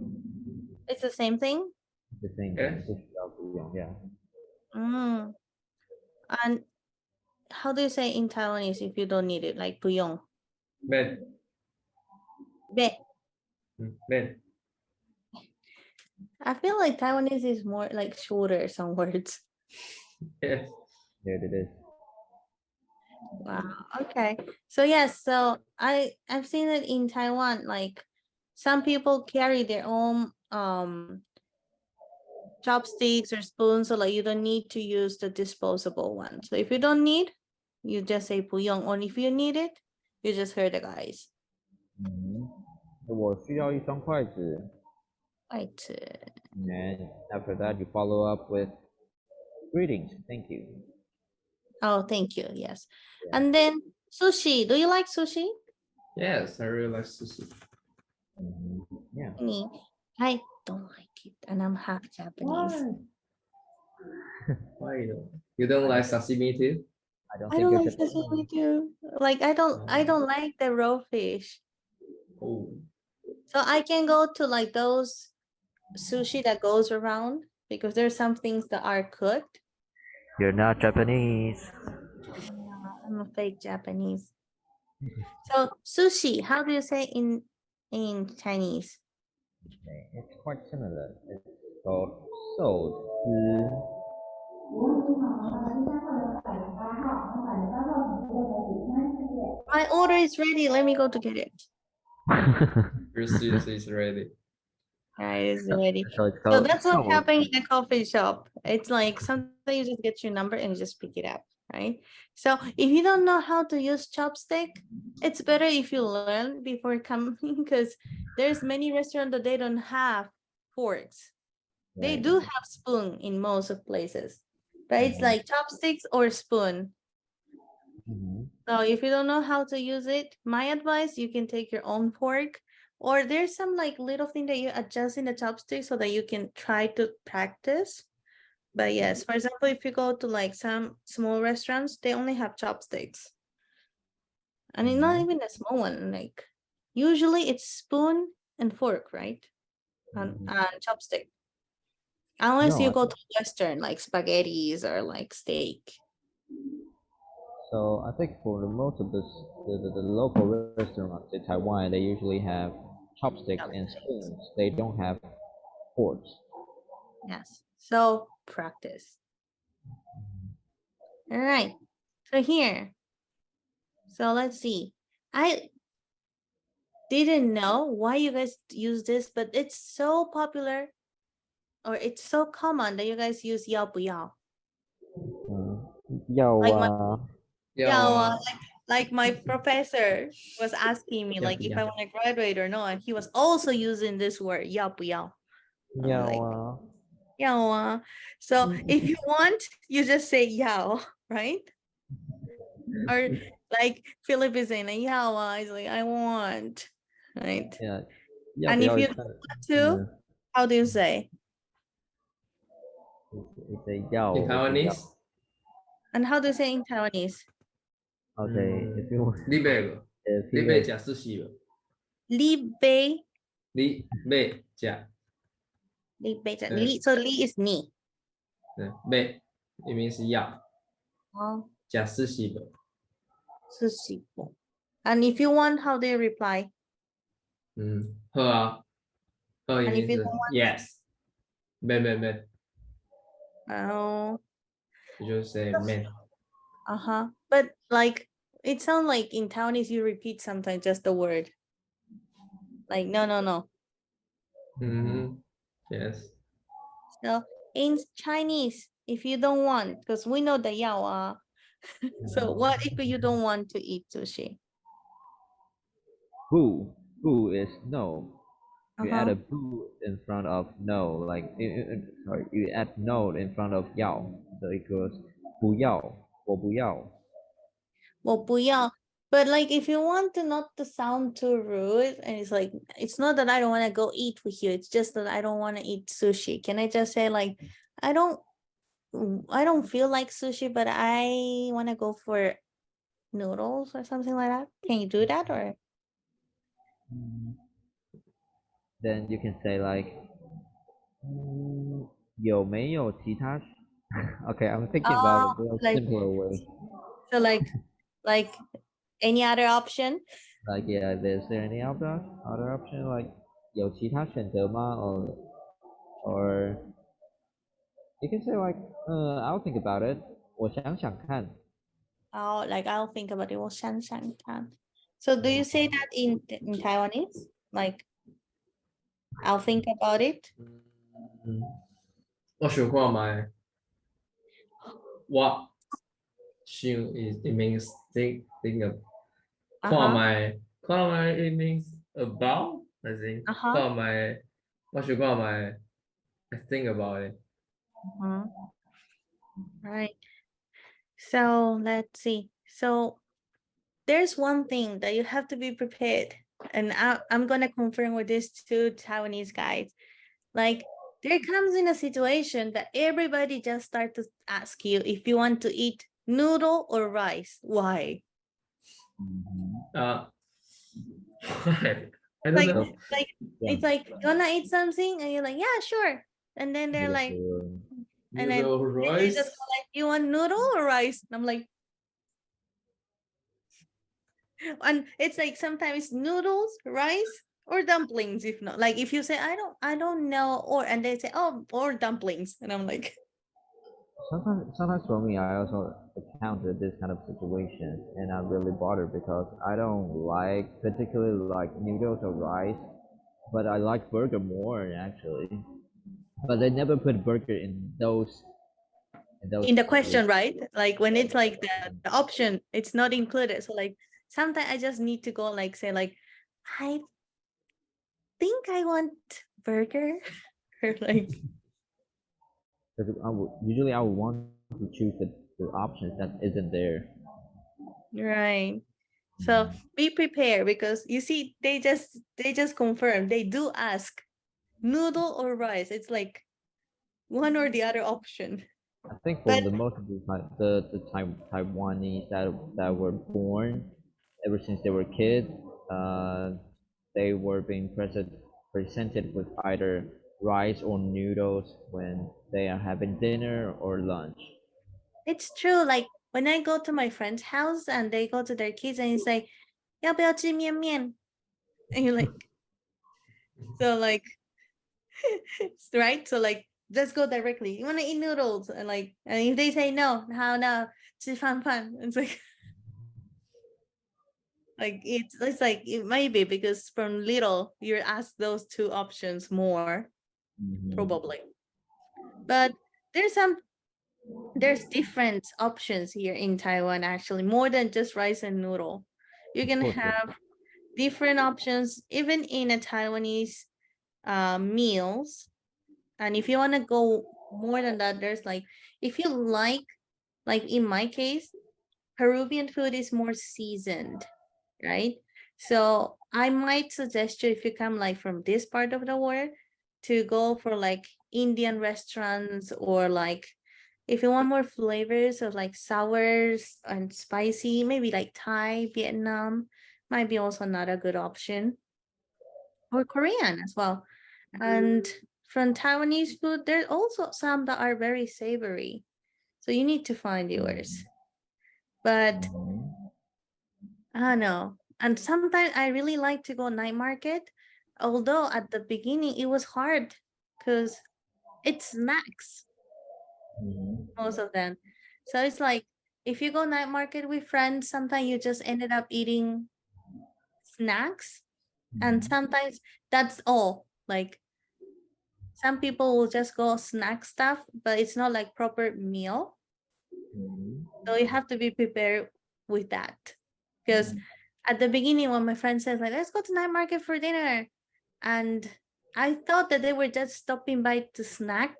Speaker 1: it's the same thing.
Speaker 2: It's the same
Speaker 3: Yes.
Speaker 2: thing. 不需要不用 yeah.
Speaker 1: And how do you say in Taiwanese if you don't need it? Like 不用.
Speaker 3: Men.
Speaker 1: Be.
Speaker 3: Men.
Speaker 1: I feel like Taiwanese is more like shorter some words.
Speaker 3: Yes.
Speaker 2: Yeah, it is.
Speaker 1: Wow. Okay. So yes, so I've seen it in Taiwan. Like some people carry their own chopsticks or spoons, so like you don't need to use the disposable one. So if you don't need, you just say 不用, or if you need it, you just heard the guys.
Speaker 2: 我需要一双筷子
Speaker 1: Right.
Speaker 2: and after that you follow up with greetings, thank you.
Speaker 1: Oh, thank you. Yes.
Speaker 2: Yeah.
Speaker 1: And then sushi. Do you like sushi?
Speaker 3: Yes, I really like sushi.
Speaker 2: Yeah.
Speaker 1: Me, I don't like it, and I'm half Japanese.
Speaker 3: Why you don't like sashimi too?
Speaker 2: I don't
Speaker 1: I
Speaker 2: think
Speaker 1: don't
Speaker 2: you're
Speaker 1: like
Speaker 2: Japanese.
Speaker 1: sashimi too. Like I don't like the raw fish.
Speaker 3: Oh,
Speaker 1: So I can go to like those sushi that goes around because there's some things that are cooked.
Speaker 2: You're not Japanese.
Speaker 1: I'm a fake Japanese. So sushi, how do you say in Chinese?
Speaker 2: Okay, it's quite similar. It's called 寿司
Speaker 1: My order is ready. Let me go to get it.
Speaker 3: your sushi is ready.
Speaker 1: Guys, ready.
Speaker 2: So it's
Speaker 1: So
Speaker 2: called
Speaker 1: that's what
Speaker 2: 寿
Speaker 1: happened in a coffee shop. It's like sometimes you just get your number and you just pick it up, right? So if you don't know how to use chopstick, it's better if you learn before coming because there's many restaurants that they don't have forks. They
Speaker 2: Right.
Speaker 1: do have spoon in most of places, but it's like chopsticks or spoon. So if you don't know how to use it, my advice, you can take your own fork, or there's some like little thing that you adjust in the chopstick so that you can try to practice. But yes, for example, if you go to like some small restaurants, they only have chopsticks. And it's not even a small one, like usually it's spoon and fork, right? And chopstick. Unless
Speaker 2: No,
Speaker 1: you go to Western, like spaghettis or like steak.
Speaker 2: so I think for the most of the local restaurants in Taiwan, they usually have chopsticks and spoons. They don't have forks.
Speaker 1: Yes. So practice. All right. So here. So let's see. I didn't know why you guys use this, but it's so popular or it's so common that you guys use 要不要. Like my
Speaker 2: 要啊
Speaker 3: Yeah,
Speaker 1: like like my professor was asking me like if I want to graduate or not, and he was also using this word 要不要. I was like, 要啊. So if you want, you just say 要, right? Or like Philip is saying 要啊, he's like I want, right?
Speaker 2: Yeah.
Speaker 1: And if
Speaker 2: 要不要
Speaker 1: you
Speaker 2: is
Speaker 1: don't
Speaker 2: kind of,
Speaker 1: want to, how do you say?
Speaker 2: it's a 要
Speaker 3: In
Speaker 2: it's a 要
Speaker 3: Taiwanese,
Speaker 1: And how do you say in Taiwanese?
Speaker 2: Okay, if you want
Speaker 3: 你买无？
Speaker 2: if
Speaker 3: 你
Speaker 2: you
Speaker 3: 买食寿司无？
Speaker 1: Li bei,
Speaker 3: 你买食，
Speaker 1: li bei,
Speaker 3: Uh,
Speaker 1: li, so li is ni.
Speaker 3: 买，it means 要
Speaker 1: Oh,
Speaker 3: 食寿司无？
Speaker 1: sushi. And if you want, how do you reply?
Speaker 3: 好啊，好 it
Speaker 1: And if you
Speaker 3: means
Speaker 1: don't
Speaker 3: yes，买，
Speaker 1: want,
Speaker 3: you just say 买。
Speaker 1: uh-huh. But like, it sounds like in Taiwanese you repeat sometimes just the word. Like, no.
Speaker 3: Yes.
Speaker 1: So in Chinese, if you don't want, because we know the yao. So what if you don't want to eat sushi?
Speaker 2: boo is no. You add
Speaker 1: Uh-huh.
Speaker 2: a boo in front of no, like sorry, you add no in front of 要, so it goes 不要,我不要.
Speaker 1: Well, 不要. But like if you want to not to sound too rude, and it's like it's not that I don't want to go eat with you, it's just that I don't want to eat sushi. Can I just say like I don't feel like sushi, but I want to go for noodles or something like that? Can you do that or
Speaker 2: Then you can say like 有没有其他 Okay, I'm thinking about
Speaker 1: oh
Speaker 2: a more
Speaker 1: like
Speaker 2: simpler way.
Speaker 1: so like any other option?
Speaker 2: Like, yeah, is there any other option? Like, 有其他选择吗? Or you can say like, I'll think about it. 我想想看.
Speaker 1: Oh, like I'll think about it. 我想想看. So do you say that in Taiwanese? Like I'll think about it.
Speaker 3: 我想看卖，我想 it means think of 看
Speaker 1: Uh-huh.
Speaker 3: 卖，看卖 it means about I think
Speaker 1: Uh-huh.
Speaker 3: 看卖，我想看卖 I think about it.
Speaker 1: Uh-huh. Right. So let's see. So there's one thing that you have to be prepared. And I'm gonna confirm with these two Taiwanese guys. Like there comes in a situation that everybody just start to ask you if you want to eat noodle or rice. Why?
Speaker 3: Uh, I don't
Speaker 1: Like
Speaker 3: know.
Speaker 1: like
Speaker 2: Yeah.
Speaker 1: it's like you wanna eat something and you're like, yeah, sure. And then they're like, and then
Speaker 3: Noodle
Speaker 1: they just
Speaker 3: rice.
Speaker 1: go like, you want noodle or rice? And I'm like, and it's like sometimes noodles, rice, or dumplings. If not, like if you say I don't know, or and they say oh or dumplings, and I'm like,
Speaker 2: Sometimes for me, I also encounter this kind of situation, and I'm really bothered because I don't like particularly like noodles or rice, but I like burger more actually. But they never put burger in those
Speaker 1: in the question,
Speaker 2: situations.
Speaker 1: right? Like when it's like the option, it's not included. So like sometimes I just need to go like say like, I think I want burger, or like
Speaker 2: Because usually I would want to choose the options that isn't there.
Speaker 1: right. So be prepared because you see, they just confirm they do ask noodle or rice. It's like one or the other option.
Speaker 2: I think for
Speaker 1: But
Speaker 2: the most of the Taiwanese that were born ever since they were kids, uh, they were being presented with either rice or noodles when they are having dinner or lunch.
Speaker 1: it's true. Like when I go to my friend's house and they go to their kids and it's like, 要不要吃面面? And you're like, so like, right? So like, let's go directly. You want to eat noodles? And like, and if they say no, how no, 吃饭饭. It's like it's like it might be because from little you're asked those two options more
Speaker 2: Mhm.
Speaker 1: probably. But there's some there's different options here in Taiwan, actually, more than just rice and noodle. You
Speaker 2: Of
Speaker 1: can
Speaker 2: course,
Speaker 1: have different options, even in a Taiwanese meals. And if you want to go more than that, there's like, if you like in my case, Peruvian food is more seasoned, right? So I might suggest you, if you come like from this part of the world, to go for like Indian restaurants, or like if you want more flavors of like sours and spicy, maybe like Thai, Vietnam might be also not a good option, or Korean as well. And from Taiwanese food, there's also some that are very savory. So you need to find yours. But
Speaker 2: mhm,
Speaker 1: I don't know. And sometimes I really like to go night market, although at the beginning it was hard because it's snacks,
Speaker 2: mhm,
Speaker 1: most of them. So it's like if you go night market with friends, sometimes you just ended up eating snacks, and
Speaker 2: mhm,
Speaker 1: sometimes that's all. Like some people will just go snack stuff, but it's not like proper meal.
Speaker 2: mhm,
Speaker 1: So you have to be prepared with that. Because at the beginning, when my friend says like, "Let's go to night market for dinner," and I thought that they were just stopping by to snack,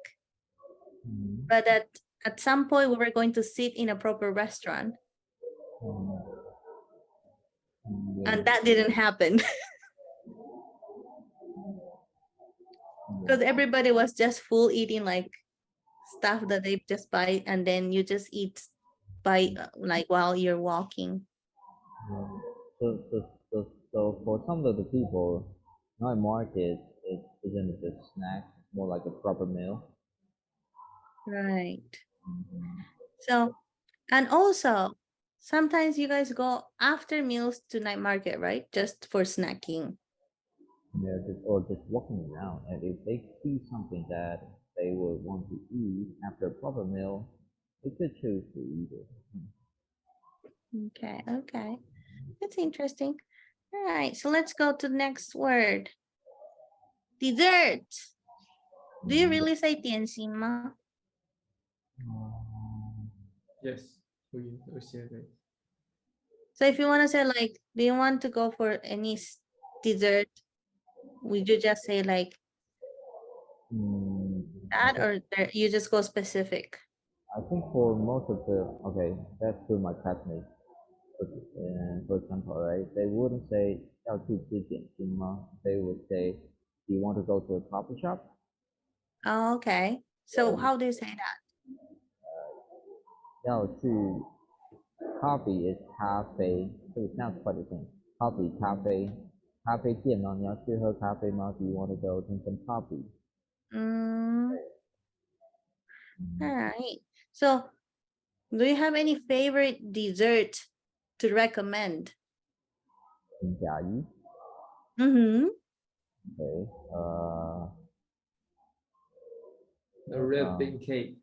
Speaker 2: mhm,
Speaker 1: but at some point we were going to sit in a proper restaurant,
Speaker 2: mhm,
Speaker 1: and
Speaker 2: yeah,
Speaker 1: that didn't happen because
Speaker 2: yeah,
Speaker 1: everybody was just full eating like stuff that they just buy, and then you just eat by like while you're walking.
Speaker 2: yeah. So for some of the people, night market it isn't just snacks, it's more like a proper meal.
Speaker 1: Right.
Speaker 2: Mhm.
Speaker 1: So, and also sometimes you guys go after meals to night market, right? Just for snacking.
Speaker 2: Yeah, or just walking around, and if they see something that they would want to eat after a proper meal, they could choose to eat it.
Speaker 1: Okay, okay. That's interesting. All right, so let's go to the next word. Dessert. Do you
Speaker 2: Mhm.
Speaker 1: really say 点心吗?
Speaker 3: Yes, we say that.
Speaker 1: So if you want to say like, do you want to go for any dessert? Would you just say like
Speaker 2: Mm, I
Speaker 1: that,
Speaker 2: think
Speaker 1: or you just go specific?
Speaker 2: I think for most of the okay, that's to my classmates. For example, right, they wouldn't say 要去吃点心吗? They would say, do you want to go to a coffee shop?
Speaker 1: Oh, okay. So
Speaker 2: Yeah,
Speaker 1: how do you say that?
Speaker 2: 要去 coffee is 咖啡, so it sounds quite the same. Coffee 咖啡店吗? 你要去喝咖啡吗? Do you want to go drink some coffee?
Speaker 1: Mm, all right. So do you have any favorite dessert to recommend?
Speaker 2: Chiayi.
Speaker 1: Mm-hmm.
Speaker 2: Okay.
Speaker 3: The red
Speaker 2: Um,
Speaker 3: bean cake.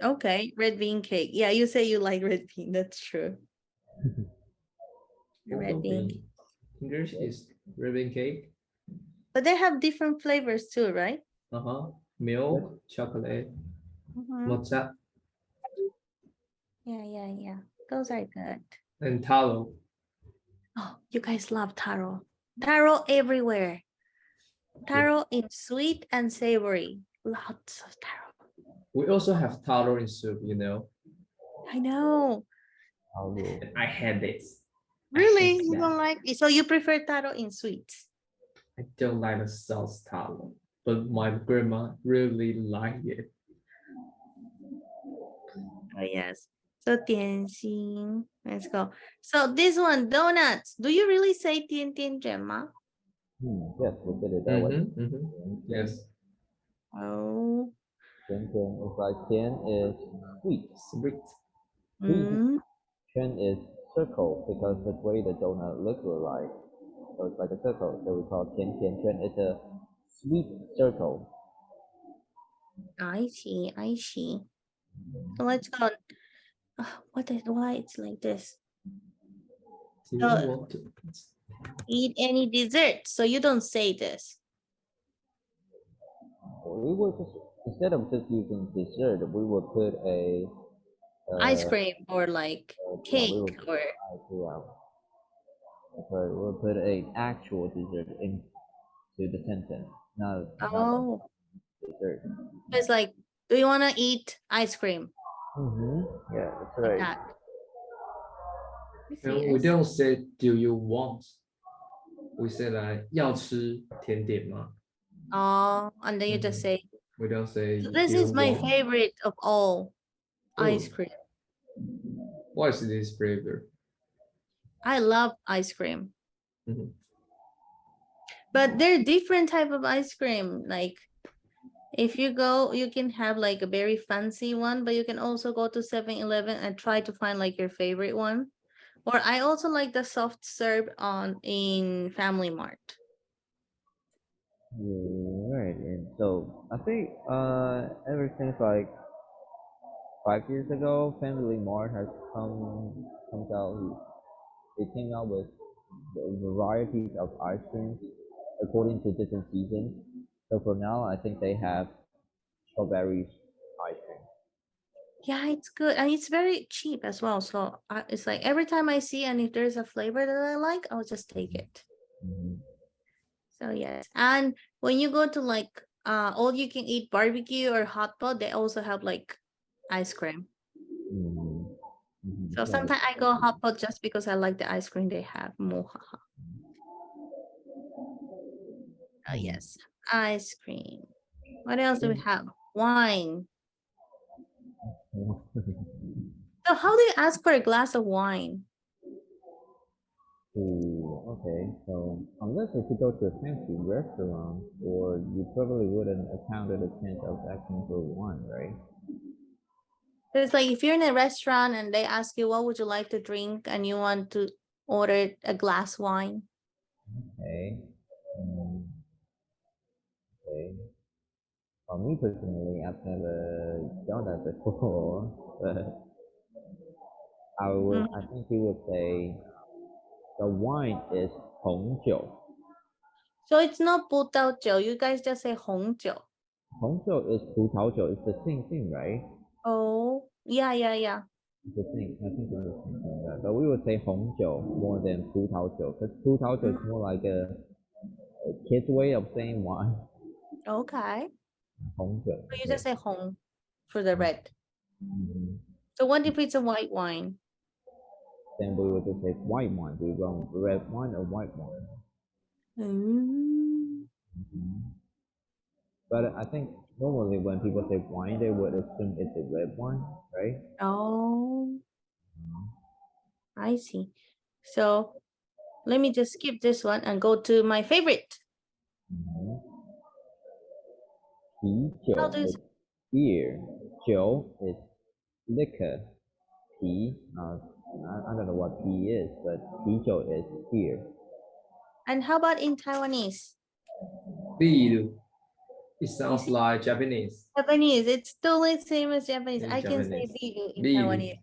Speaker 1: Okay, red bean cake. Yeah, you say you like red bean. That's true. Red
Speaker 3: Cocoa
Speaker 1: bean.
Speaker 3: bean. English is red bean cake.
Speaker 1: But they have different flavors too, right?
Speaker 3: Milk, chocolate,
Speaker 1: Mm-hmm.
Speaker 3: matcha,
Speaker 1: Yeah, yeah, yeah. Those are good.
Speaker 3: and taro.
Speaker 1: Oh, you guys love taro. Taro everywhere.
Speaker 3: Yeah.
Speaker 1: Taro in sweet and savory. Lots of taro.
Speaker 3: We also have taro in soup, you know.
Speaker 1: I know.
Speaker 2: Hello.
Speaker 3: I had this. I
Speaker 1: Really?
Speaker 3: hate
Speaker 1: You
Speaker 3: that.
Speaker 1: don't like it? So you prefer taro in sweets?
Speaker 3: I don't like the sauce taro, but my grandma really liked it.
Speaker 1: Oh, yes. So 点心. Let's go. So this one, donuts. Do you really say 甜甜卷吗?
Speaker 2: Yes, we did it that way.
Speaker 3: Mm-hmm, mm-hmm. Yes,
Speaker 1: Oh.
Speaker 2: 甜甜 is like 甜 is sweet.
Speaker 3: sweet.
Speaker 2: Sweet
Speaker 1: Mm.
Speaker 2: 圈 is circle because the way the donut look like. So it's like a circle. So we call 甜甜圈. It's a sweet circle.
Speaker 1: I see. I see. So let's go. What is why it's like this?
Speaker 3: Do you
Speaker 1: So
Speaker 3: want to?
Speaker 1: eat any dessert. So you don't say this.
Speaker 2: We would just instead of just using dessert, we would put a
Speaker 1: Ice cream or like
Speaker 2: yeah, we
Speaker 1: cake
Speaker 2: would
Speaker 1: or
Speaker 2: yeah, sorry, we'll put a actual dessert into the sentence, not a
Speaker 1: oh,
Speaker 2: dessert.
Speaker 1: it's like, do you want to eat ice cream
Speaker 2: Mm-hmm. Yeah, that's
Speaker 1: like
Speaker 2: right.
Speaker 1: that? I see,
Speaker 3: And
Speaker 1: I
Speaker 3: we
Speaker 1: see.
Speaker 3: don't say do you want. We say like 要吃甜点吗?
Speaker 1: Oh, and then you just say,
Speaker 3: We don't say
Speaker 1: "So
Speaker 3: do
Speaker 1: this
Speaker 3: you
Speaker 1: is my
Speaker 3: want.
Speaker 1: favorite of all ice
Speaker 3: Oh,
Speaker 1: cream.
Speaker 3: what is this flavor?
Speaker 1: I love ice cream."
Speaker 3: Mhm.
Speaker 1: But there are different type of ice cream. Like if you go, you can have like a very fancy one, but you can also go to 7-Eleven and try to find like your favorite one. Or I also like the soft serve on in Family Mart.
Speaker 2: Yeah, right. And so I think ever since like 5 years ago, Family Mart has comes out. They came out with varieties of ice creams according to different seasons. So for now, I think they have strawberry ice cream.
Speaker 1: Yeah, it's good and it's very cheap as well. So it's like every time I see and if there's a flavor that I like, I'll just take it.
Speaker 2: Mhm.
Speaker 1: So yes, and when you go to like all you can eat barbecue or hot pot, they also have like ice cream.
Speaker 2: Mhm. Mhm.
Speaker 1: So
Speaker 2: Yeah,
Speaker 1: sometimes I go hot pot just because I like the ice cream they have. Mohaha.
Speaker 2: mhm.
Speaker 1: Yes, ice cream. What else do we have? Wine. So how do you ask for a glass of wine?
Speaker 2: Ooh, okay, so unless if you go to a fancy restaurant, or you probably wouldn't encounter the chance of asking for wine, right?
Speaker 1: So it's like if you're in a restaurant and they ask you what would you like to drink and you want to order a glass wine.
Speaker 2: Okay. Mm, okay. For me personally, I've never done that before, but I
Speaker 1: Mm.
Speaker 2: think you would say the wine is 红酒.
Speaker 1: So it's not 葡萄酒. You guys just say 红酒.
Speaker 2: 红酒 is 葡萄酒. It's the same thing, right?
Speaker 1: Oh, yeah, yeah, yeah.
Speaker 2: It's the same. I think they're the same thing. But we would say 红酒 more than 葡萄酒, because 葡萄酒 is
Speaker 1: Mm,
Speaker 2: more like a kid's way of saying wine.
Speaker 1: okay.
Speaker 2: 红酒.
Speaker 1: So you
Speaker 2: Okay.
Speaker 1: just say 红 for the red.
Speaker 2: Mhm.
Speaker 1: So what if it's a white wine?
Speaker 2: Then we would just say white wine. Do you want red wine or white wine?
Speaker 1: Mm.
Speaker 2: Mhm. But I think normally when people say wine, they would assume it's a red wine, right?
Speaker 1: Oh, I see. So let me just skip this one and go to my favorite.
Speaker 2: Mm-hmm.
Speaker 1: How
Speaker 2: 啤酒
Speaker 1: do you,
Speaker 2: is beer. 酒 is liquor. 啤, I don't know what 啤 is, but 啤酒 is beer.
Speaker 1: and how about in Taiwanese?
Speaker 3: Biru. It
Speaker 1: You
Speaker 3: sounds
Speaker 1: see,
Speaker 3: like Japanese
Speaker 1: Japanese, it's totally same as Japanese.
Speaker 3: in
Speaker 1: I can say
Speaker 3: Japanese.
Speaker 1: biru in
Speaker 3: Biru.
Speaker 1: Taiwanese.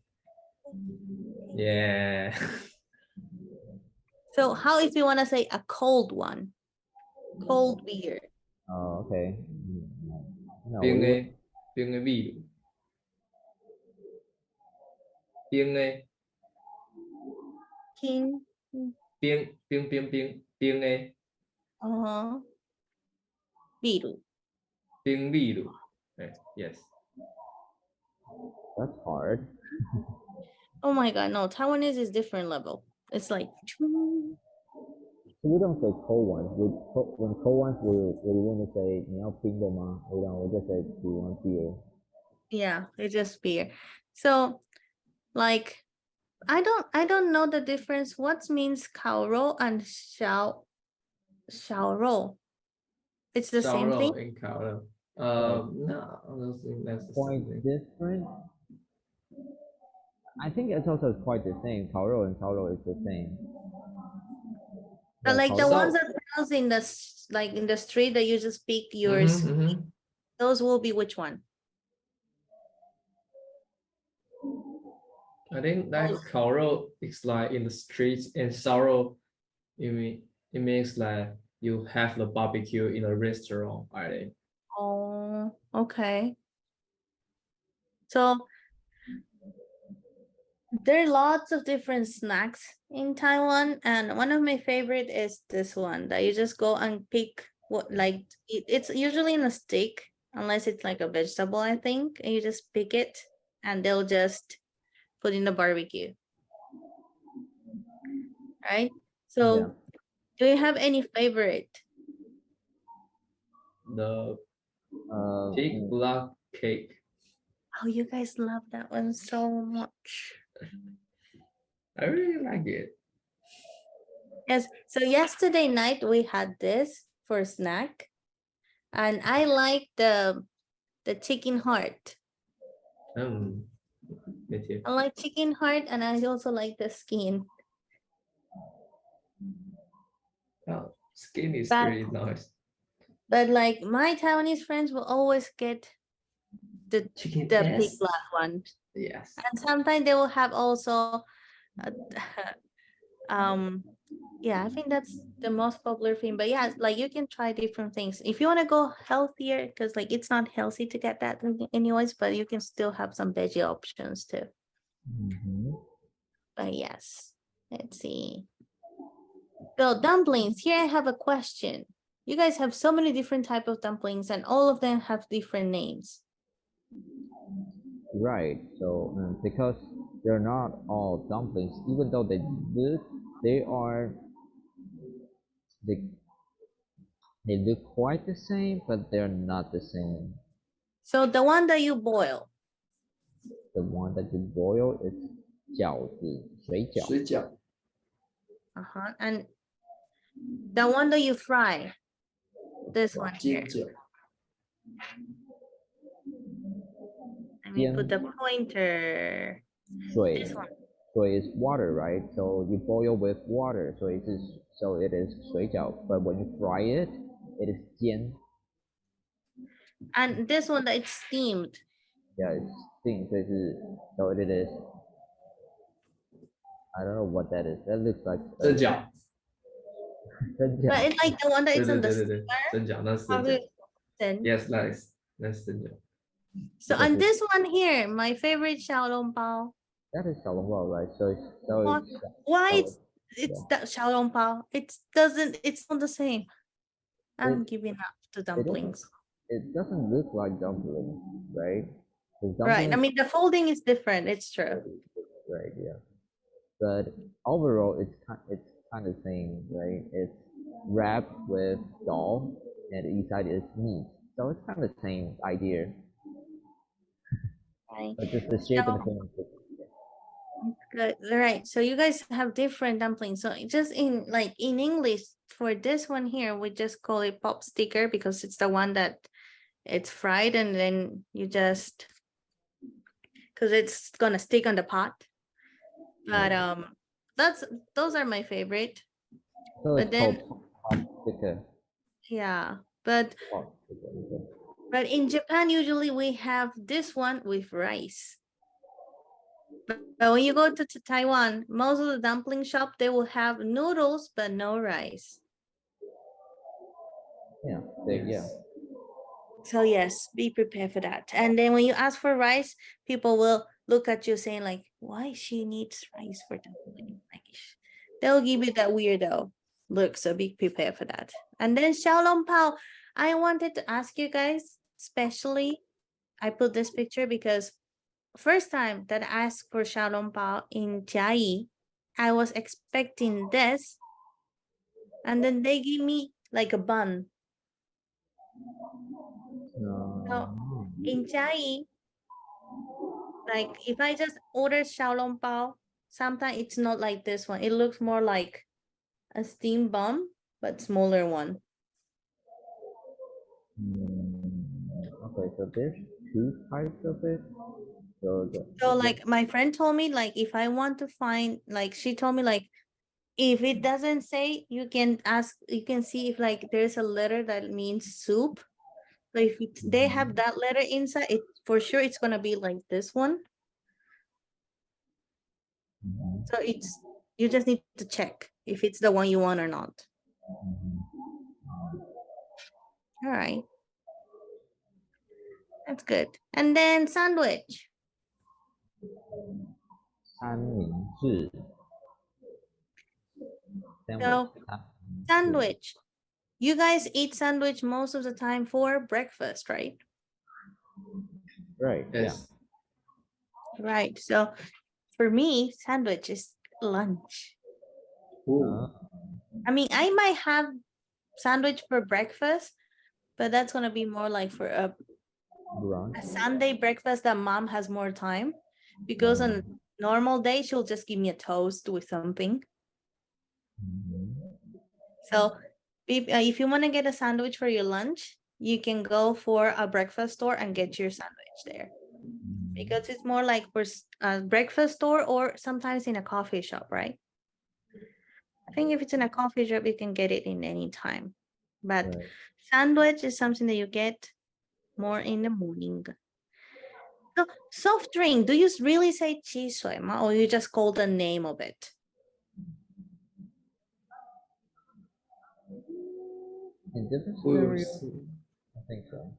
Speaker 3: Yeah.
Speaker 1: So how if you want to say a cold one? Cold beer.
Speaker 2: Oh, okay. No, we
Speaker 3: 冰
Speaker 2: would
Speaker 3: 的冰的秘鲁，冰的
Speaker 1: King.
Speaker 3: 冰的
Speaker 1: Uh-huh. Biru.
Speaker 3: 冰秘鲁。Yes.
Speaker 2: that's hard.
Speaker 1: Oh my god, no, Taiwanese is different level. It's like
Speaker 2: So we don't say cold ones. When cold ones, we want to say 你要冰的吗? We don't. We just say do you want beer?
Speaker 1: yeah, it's just beer. So like I don't know the difference. What means 烤肉 and 小肉? It's the
Speaker 3: 烧
Speaker 1: same thing.
Speaker 3: 肉 and 烤肉。
Speaker 2: Well,
Speaker 3: No, I don't think that's the
Speaker 2: quite
Speaker 3: same thing.
Speaker 2: different. I think it's also quite the same. 烤肉 and 烧肉 is the same.
Speaker 1: But
Speaker 2: Yeah,
Speaker 1: like the
Speaker 2: 烤肉.
Speaker 1: ones that
Speaker 3: So,
Speaker 1: sells in the like in the street that you just pick yours,
Speaker 3: mm-hmm.
Speaker 1: those will be which one?
Speaker 3: I think that
Speaker 1: Those.
Speaker 3: 烤肉 is like in the streets, and 烧肉, it means like you have the barbecue in a restaurant, are they?
Speaker 1: Oh, okay. So there are lots of different snacks in Taiwan, and one of my favorite is this one that you just go and pick what like it's usually in a stick, unless it's like a vegetable, I think, and you just pick it and they'll just put in the barbecue, right?
Speaker 2: Yeah.
Speaker 1: So do you have any favorite?
Speaker 3: The pig
Speaker 2: Mm,
Speaker 3: blood cake.
Speaker 1: Oh, you guys love that one so much.
Speaker 3: I really like it.
Speaker 1: Yes. So yesterday night we had this for snack, and I like the chicken heart.
Speaker 3: Um, me too.
Speaker 1: I like chicken heart, and I also like the skin.
Speaker 3: Oh, skin is
Speaker 1: But
Speaker 3: really nice.
Speaker 1: like my Taiwanese friends will always get the
Speaker 3: Chicken
Speaker 1: the pig
Speaker 3: ass.
Speaker 1: blood one,
Speaker 3: Yes.
Speaker 1: and sometimes they will have also, uh, um, yeah, I think that's the most popular thing. But yeah, like you can try different things if you want to go healthier, because like it's not healthy to get that anyways. But you can still have some veggie options too.
Speaker 2: mhm.
Speaker 1: But yes, let's see. So dumplings. Here I have a question. You guys have so many different type of dumplings, and all of them have different names.
Speaker 2: Right. So because they're not all dumplings, even though look, they are they they look quite the same, but they're not the same.
Speaker 1: So the one that you boil,
Speaker 2: The one that you boil is 饺子,水饺.
Speaker 3: 水饺
Speaker 1: and the one that you fry, this one here.
Speaker 3: 煎饺
Speaker 1: Let me put
Speaker 2: 煎
Speaker 1: the pointer.
Speaker 2: 水
Speaker 1: This one.
Speaker 2: 水 is water, right? So you boil with water, so it is 水饺. But when you fry it, it is 煎.
Speaker 1: And this one that it's steamed.
Speaker 2: Yeah, it's 定, so it is. I don't know what that is. That looks like
Speaker 3: 蒸饺。
Speaker 2: 真
Speaker 1: But
Speaker 2: 饺.
Speaker 1: it's like the one that
Speaker 3: 对
Speaker 1: it's
Speaker 3: 对
Speaker 1: on the
Speaker 3: 对对对，steamer. 蒸饺那是蒸
Speaker 1: How do
Speaker 3: 饺。
Speaker 1: you then?
Speaker 3: Yes, that's 蒸饺。
Speaker 1: So
Speaker 2: Because
Speaker 1: on this one here, my favorite 小笼包.
Speaker 2: that is 小笼包, right? So
Speaker 1: Why,
Speaker 2: it's
Speaker 1: why
Speaker 2: so
Speaker 1: it's
Speaker 2: yeah.
Speaker 1: that 小笼包? It's not the same.
Speaker 2: It
Speaker 1: I'm giving up to
Speaker 2: it doesn't
Speaker 1: dumplings.
Speaker 2: it doesn't look like dumpling, right? Because
Speaker 1: Right. I
Speaker 2: dumplings,
Speaker 1: mean the folding is different. It's true.
Speaker 2: right? Yeah. But overall, it's kind of same, right? It's wrapped with dough, and inside is meat. So it's kind of the same idea,
Speaker 1: Right.
Speaker 2: but just the shape and the
Speaker 1: So
Speaker 2: form.
Speaker 1: good. Right. So you guys have different dumplings. So just in like in English for this one here, we just call it pop sticker because it's the one that it's fried and then you just because it's gonna stick on the pot. But that's those are my favorite.
Speaker 2: So it's
Speaker 1: But then
Speaker 2: called pop sticker.
Speaker 1: yeah, but
Speaker 2: Pop sticker. Okay.
Speaker 1: in Japan usually we have this one with rice. But when you go to Taiwan, most of the dumpling shop they will have noodles but no rice.
Speaker 2: Yeah. Yeah.
Speaker 3: Yes.
Speaker 1: So yes, be prepared for that. And then when you ask for rice, people will look at you saying like, "Why she needs rice for dumpling?" Like they'll give you that weirdo look. So be prepared for that. And then xiaolong pao, I wanted to ask you guys, especially I put this picture because first time that I asked for xiaolong pao in Chiayi, I was expecting this, and then they give me like a bun. So
Speaker 2: No.
Speaker 1: in Chiayi, like if I just order xiaolong bao, sometimes it's not like this one. It looks more like a steam bun, but smaller one.
Speaker 2: Okay, so there's two types of it. So
Speaker 1: So
Speaker 2: the
Speaker 1: like my friend told me, like if I want to find, like she told me, like if it doesn't say, you can ask, you can see if like there's a letter that means soup. So if they have that letter inside, it for sure it's gonna be like this one.
Speaker 2: Mhm,
Speaker 1: So it's you just need to check if it's the one you want or not.
Speaker 2: mhm.
Speaker 1: All right. That's good. And then sandwich.
Speaker 2: 三明治 sandwich
Speaker 1: So
Speaker 2: 三明治
Speaker 1: sandwich. You guys eat sandwich most of the time for breakfast, right?
Speaker 2: right, yeah.
Speaker 3: Yes.
Speaker 1: Right. So for me, sandwich is lunch.
Speaker 3: Ooh.
Speaker 1: I mean, I might have sandwich for breakfast, but that's gonna be more like for
Speaker 2: Brunch.
Speaker 1: a Sunday breakfast that mom has more time. Because on normal day, she'll just give me a toast with something.
Speaker 2: Mhm.
Speaker 1: So if you want to get a sandwich for your lunch, you can go for a breakfast store and get your sandwich there. Because it's more like for a breakfast store or sometimes in a coffee shop, right? I think if it's in a coffee shop, you can get it in any time. But
Speaker 2: Right.
Speaker 1: sandwich is something that you get more in the morning. So soft drink, do you really say 汽水吗? Or you just call the name of it?
Speaker 2: In different
Speaker 3: We will
Speaker 2: scenarios,
Speaker 3: see.
Speaker 2: I think so.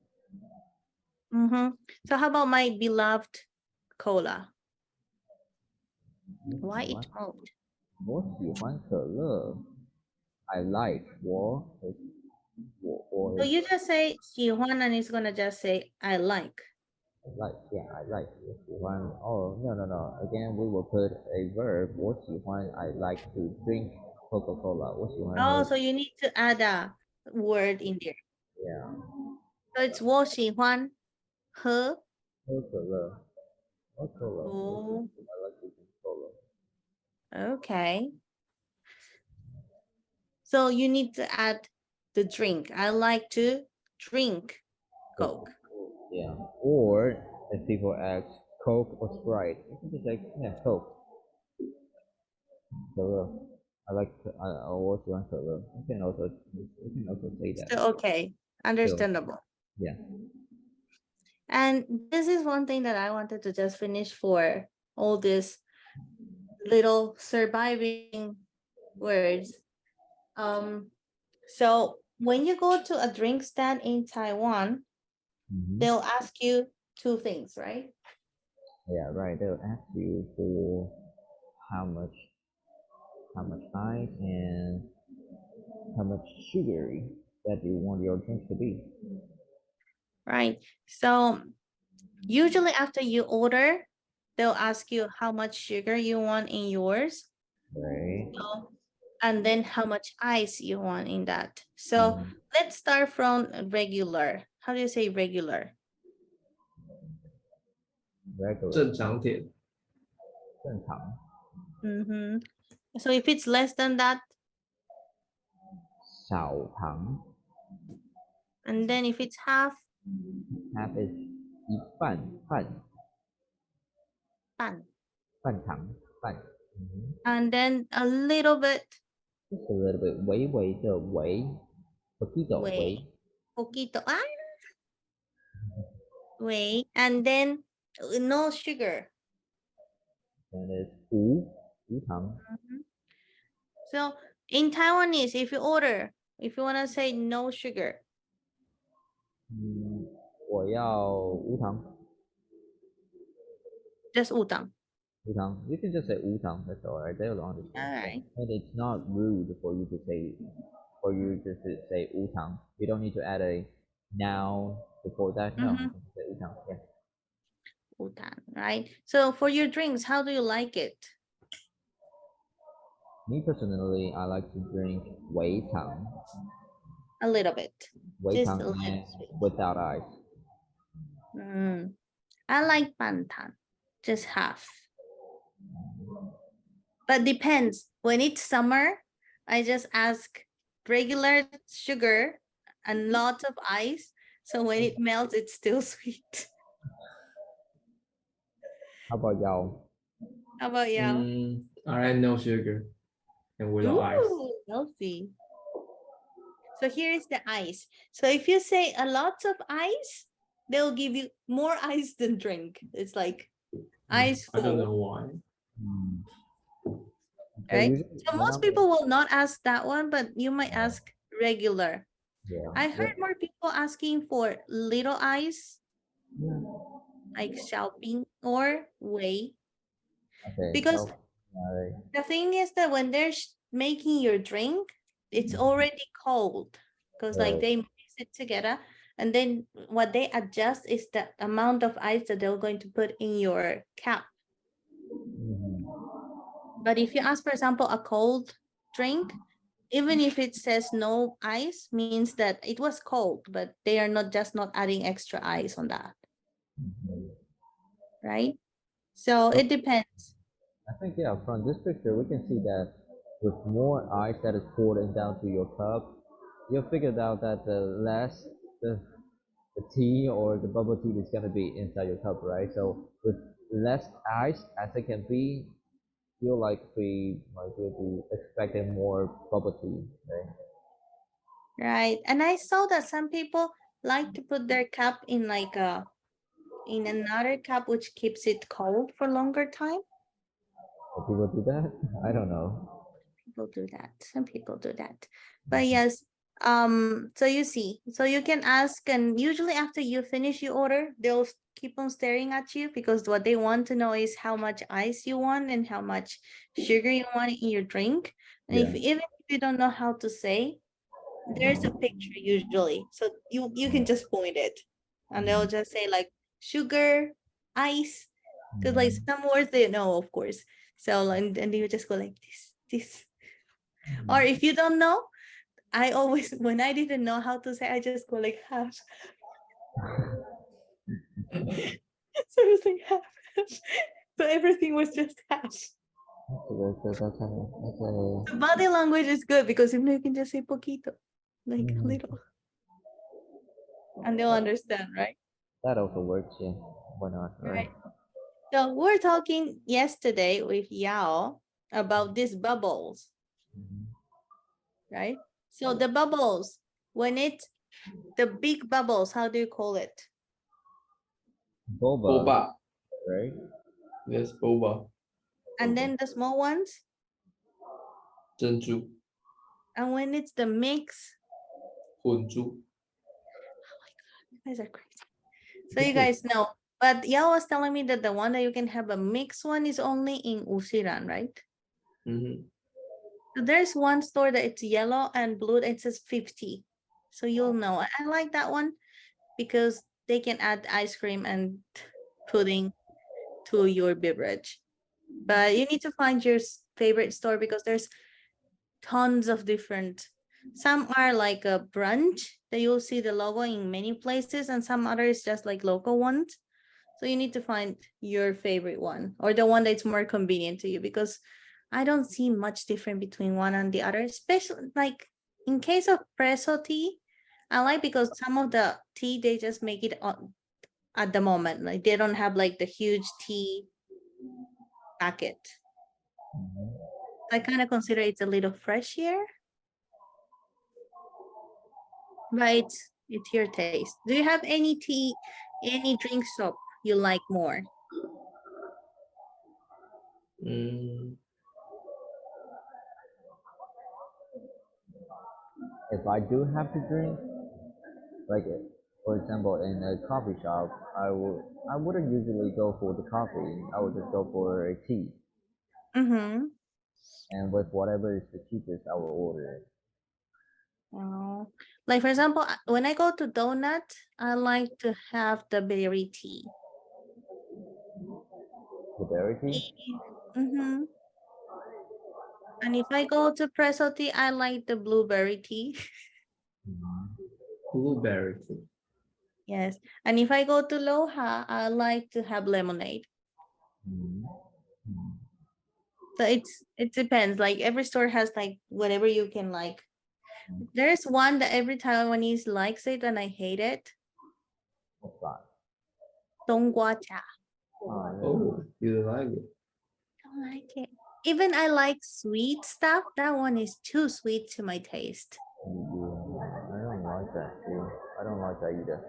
Speaker 1: So how about my beloved cola? Why
Speaker 2: 喜
Speaker 1: it
Speaker 2: 欢
Speaker 1: moved?
Speaker 2: 我喜欢可乐 I like 我
Speaker 1: So
Speaker 2: is
Speaker 1: you just say 喜欢 and it's gonna just say I like.
Speaker 2: I like, yeah, I like 我喜欢 oh no again we will put a verb 我喜欢 I like to drink Coca-Cola 我喜欢
Speaker 1: Oh,
Speaker 2: 喝
Speaker 1: so you need to add a word in there.
Speaker 2: yeah
Speaker 1: So it's 我喜欢喝
Speaker 2: 喝可乐喝可乐
Speaker 1: Oh,
Speaker 2: I like to drink cola
Speaker 1: okay. So you need to add the drink. I like to drink Coke.
Speaker 2: yeah or if people ask Coke or Sprite you can just say yeah Coke 可乐 I like 我喜欢可乐 you can also say that
Speaker 1: Still okay.
Speaker 2: still
Speaker 1: Understandable.
Speaker 2: yeah
Speaker 1: And this is one thing that I wanted to just finish for all these little surviving words. So when you go to a drink stand in Taiwan,
Speaker 2: Mhm.
Speaker 1: they'll ask you two things, right?
Speaker 2: Yeah, right. They'll ask you for how much ice and how much sugary that you want your drink to be.
Speaker 1: Right. So usually after you order, they'll ask you how much sugar you want in yours.
Speaker 2: Right.
Speaker 1: So, and then how much ice you want in that. So
Speaker 2: Mhm.
Speaker 1: let's start from regular. How do you say regular?
Speaker 2: Regular.
Speaker 3: 正常点。
Speaker 2: 正常
Speaker 1: Mm-hmm. So if it's less than that,
Speaker 2: 少糖
Speaker 1: and then if it's half,
Speaker 2: half is 一半
Speaker 1: 半.
Speaker 2: 半糖半 Mhm.
Speaker 1: And then a little bit,
Speaker 2: Just a little bit 微微的微 poquito 微
Speaker 1: poquito. Wait, and then no sugar.
Speaker 2: and it's 无糖
Speaker 1: So in Taiwanese, if you order, if you want to say no sugar,
Speaker 2: 我要无糖
Speaker 1: just udang.
Speaker 2: Udang. You can just say udang. That's all right. They'll understand.
Speaker 1: All right.
Speaker 2: And it's not rude for you just to say udang. You don't need to add a noun before that. No, you can just say udang. Yeah.
Speaker 1: Udang, right? So for your drinks, how do you like it?
Speaker 2: Me personally, I like to drink wei tang,
Speaker 1: A little bit, just a little
Speaker 2: and
Speaker 1: sweet.
Speaker 2: without ice.
Speaker 1: I like pantan, just half. But depends. When it's summer, I just ask regular sugar and lots of ice. So when it melts, it's still sweet.
Speaker 2: How about y'all?
Speaker 1: How about you?
Speaker 3: All right, no sugar and without ice.
Speaker 1: Ooh, healthy. So here is the ice. So if you say a lot of ice, they'll give you more ice than drink. It's like ice
Speaker 3: I don't know
Speaker 1: full,
Speaker 3: why.
Speaker 2: Hmm. So
Speaker 1: right?
Speaker 2: usually
Speaker 1: So
Speaker 2: when
Speaker 1: most people will not ask that one, but you might ask regular.
Speaker 2: yeah,
Speaker 1: I heard more people asking for little ice
Speaker 2: Yeah.
Speaker 1: like Xiaoping or Wei.
Speaker 2: Okay.
Speaker 1: Because
Speaker 2: Oh, alright.
Speaker 1: the thing is that when they're making your drink, it's already cold because like
Speaker 2: Right.
Speaker 1: they mix it together, and then what they adjust is the amount of ice that they're going to put in your cup.
Speaker 2: Mhm.
Speaker 1: But if you ask, for example, a cold drink, even if it says no ice, means that it was cold, but they are not just not adding extra ice on that,
Speaker 2: Mhm.
Speaker 1: right? So
Speaker 2: So
Speaker 1: it depends.
Speaker 2: I think yeah, from this picture we can see that with more ice that is poured in down to your cup, you'll figure out that the less the tea or the bubble tea is gonna be inside your cup, right? So with less ice as it can be, you'll be expecting more bubble tea, right?
Speaker 1: Right. And I saw that some people like to put their cup in like a in another cup which keeps it cold for longer time.
Speaker 2: So people do that? I don't know.
Speaker 1: People do that. Some people do that. But yes, so you see, so you can ask, and usually after you finish your order, they'll keep on staring at you because what they want to know is how much ice you want and how much sugar you want in your drink. And if
Speaker 2: Yeah.
Speaker 1: even if you don't know how to say, there's a picture usually, so you can just point it and they'll just say like sugar, ice, because like
Speaker 2: Mhm.
Speaker 1: some words they know, of course. So like, and you just go like this, or
Speaker 2: Mhm.
Speaker 1: if you don't know, I always when I didn't know how to say, I just go like half. So it was like half. So everything was just half. The body language is good because if not, you can just say poquito, like a
Speaker 2: Mhm.
Speaker 1: little, and they'll understand, right?
Speaker 2: That also works, yeah. Why not, right?
Speaker 1: Right. So we're talking yesterday with Yao about these bubbles,
Speaker 2: Mhm.
Speaker 1: right? So the bubbles, when it's the big bubbles, how do you call it?
Speaker 2: Boba,
Speaker 3: Boba.
Speaker 2: right?
Speaker 3: Yes, boba.
Speaker 1: And then the small ones,
Speaker 3: 珍珠.
Speaker 1: and when it's the mix,
Speaker 3: 混珠.
Speaker 1: you guys are crazy. So you guys know, but Yao was telling me that the one that you can have a mixed one is only in Usiran, right?
Speaker 3: Mhm.
Speaker 1: So there's one store that it's yellow and blue, and it says 50. So you'll know. I like that one because they can add ice cream and pudding to your beverage. But you need to find your favorite store because there's tons of different. Some are like a brunch that you'll see the logo in many places, and some others just like local ones. So you need to find your favorite one or the one that's more convenient to you because I don't see much different between one and the other, especially like in case of presso tea. I like because some of the tea they just make it at the moment. Like they don't have like the huge tea packet.
Speaker 2: Mhm.
Speaker 1: I kind of consider it's a little fresher, but it's your taste. Do you have any tea, any drink shop you like more?
Speaker 3: Mm,
Speaker 2: If I do have to drink, like for example in a coffee shop, I wouldn't usually go for the coffee. I would just go for a tea,
Speaker 1: Mm-hmm.
Speaker 2: and with whatever is the cheapest, I will order it.
Speaker 1: Oh, like for example, when I go to donut, I like to have the berry tea.
Speaker 2: The berry tea.
Speaker 1: Mm-hmm. And if I go to presso tea, I like the blueberry tea.
Speaker 2: Mhm.
Speaker 3: blueberry tea.
Speaker 1: Yes. And if I go to Loha, I like to have lemonade.
Speaker 2: Mhm. Mhm.
Speaker 1: So it depends. Like every store has like whatever you can like. There's one that every Taiwanese likes it and I hate it.
Speaker 2: What's that?
Speaker 1: Donggua cha.
Speaker 3: Oh, you like it?
Speaker 1: Don't like it. Even I like sweet stuff. That one is too sweet to my taste.
Speaker 2: I don't like that too. I don't like that either.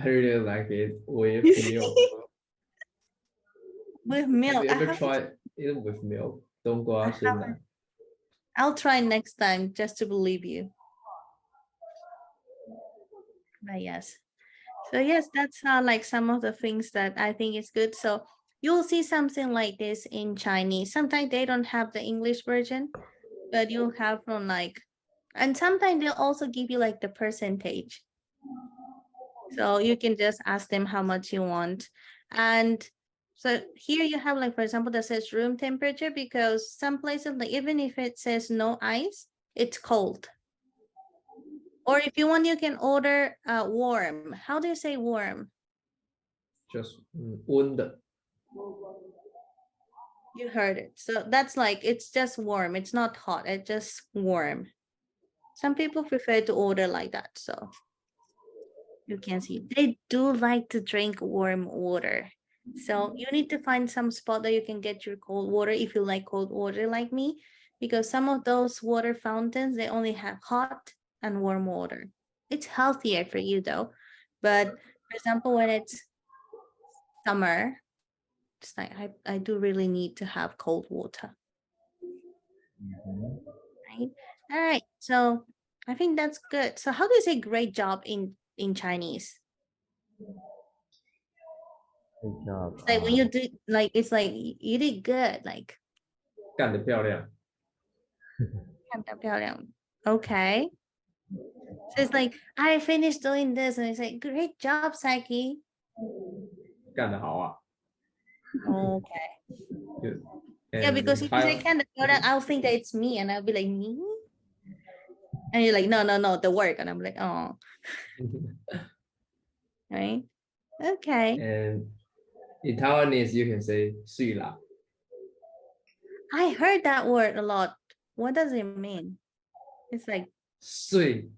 Speaker 3: I really like it with
Speaker 1: You
Speaker 3: milk.
Speaker 1: see? With
Speaker 3: Have
Speaker 1: milk.
Speaker 3: you
Speaker 1: I
Speaker 3: ever
Speaker 1: haven't
Speaker 3: tried it with milk?
Speaker 1: I
Speaker 3: 冬瓜鲜奶.
Speaker 1: haven't. I'll try next time just to believe you. But yes. So yes, that's like some of the things that I think is good. So you'll see something like this in Chinese. Sometimes they don't have the English version, but you'll have from like, and sometimes they'll also give you like the percentage. So you can just ask them how much you want. And so here you have like, for example, that says room temperature, because some places, like even if it says no ice, it's cold. Or if you want, you can order warm. How do you say warm?
Speaker 3: Just 温的
Speaker 1: You heard it. So that's like, it's just warm. It's not hot. It's just warm. Some people prefer to order like that. So you can see they do like to drink warm water. So you need to find some spot that you can get your cold water if you like cold water like me, because some of those water fountains, they only have hot and warm water. It's healthier for you though. But for example, when it's summer, it's like I do really need to have cold water.
Speaker 2: Mhm.
Speaker 1: Right? All right. So I think that's good. So how do you say great job in Chinese?
Speaker 2: Good job.
Speaker 1: It's like when you do like, it's like you did good, like
Speaker 3: 干得漂亮
Speaker 1: 看得漂亮. Okay. So it's like I finished doing this, and it's like great job, Saki.
Speaker 3: 干得好啊
Speaker 1: Okay.
Speaker 3: Good.
Speaker 1: Yeah,
Speaker 3: And
Speaker 1: because
Speaker 3: in
Speaker 1: if you say
Speaker 3: Thai,
Speaker 1: 看得漂亮, I'll think that it's me, and I'll be like me. And you're like, no, no, no, the work, and I'm like, oh, right. Okay.
Speaker 3: and in Taiwanese you can say 睡啦
Speaker 1: I heard that word a lot. What does it mean? It's like,
Speaker 3: 睡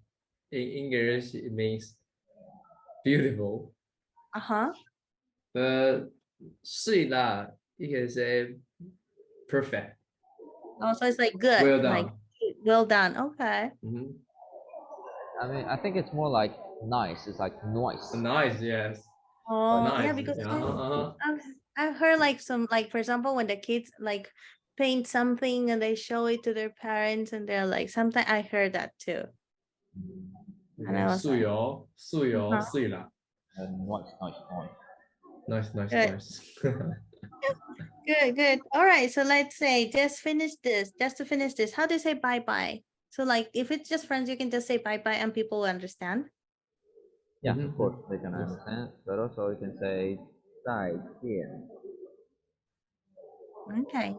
Speaker 3: in English it means beautiful,
Speaker 1: uh-huh.
Speaker 3: but 睡啦 you can say perfect,
Speaker 1: Oh, so it's like good,
Speaker 3: well
Speaker 1: like
Speaker 3: done.
Speaker 1: well done. Okay.
Speaker 3: Mhm.
Speaker 2: I mean, I think it's more like nice. It's like noise.
Speaker 3: Nice, yes.
Speaker 1: Oh, yeah,
Speaker 3: Nice.
Speaker 1: because
Speaker 3: Uh-huh.
Speaker 1: I've heard like some, like for example, when the kids like paint something and they show it to their parents, and they're like, sometimes I heard that too. And
Speaker 3: Okay,
Speaker 1: I was
Speaker 3: 睡
Speaker 1: like,
Speaker 3: 哦，睡哦，
Speaker 1: uh-huh,
Speaker 3: 睡啦
Speaker 2: And noise, noise, noise.
Speaker 3: Nice, nice,
Speaker 1: good,
Speaker 3: nice.
Speaker 1: good, good. All right, so let's say just finish this, just to finish this. How do you say bye bye? So like if it's just friends, you can just say bye bye and people will understand.
Speaker 2: Yeah,
Speaker 3: Mhm,
Speaker 2: of course, they can
Speaker 3: yes.
Speaker 2: understand. But also you can say 再见.
Speaker 1: Okay.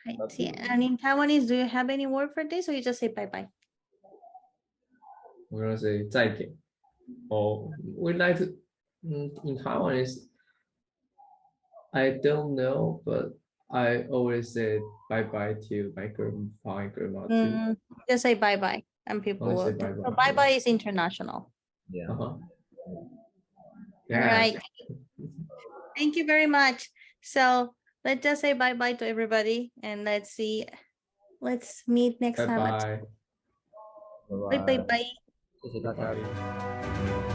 Speaker 1: Right. See, and in Taiwanese, do you have any word for this, or you just say bye bye?
Speaker 3: We're gonna say 再见. Or we like to in Taiwanese, I don't know, but I always say bye bye to my grandpa and grandma too.
Speaker 1: Just say bye bye, and people
Speaker 3: Always say
Speaker 1: will.
Speaker 3: bye
Speaker 1: So
Speaker 3: bye.
Speaker 1: bye bye is international.
Speaker 2: Yeah.
Speaker 3: Uh-huh.
Speaker 1: All
Speaker 3: Yes.
Speaker 1: right. Thank you very much. So let's just say bye bye to everybody, and let's see. Let's meet next
Speaker 3: Bye
Speaker 1: time.
Speaker 3: bye.
Speaker 1: Bye bye
Speaker 2: Bye-bye.
Speaker 1: bye.
Speaker 2: 谢谢大家。
Speaker 3: Bye.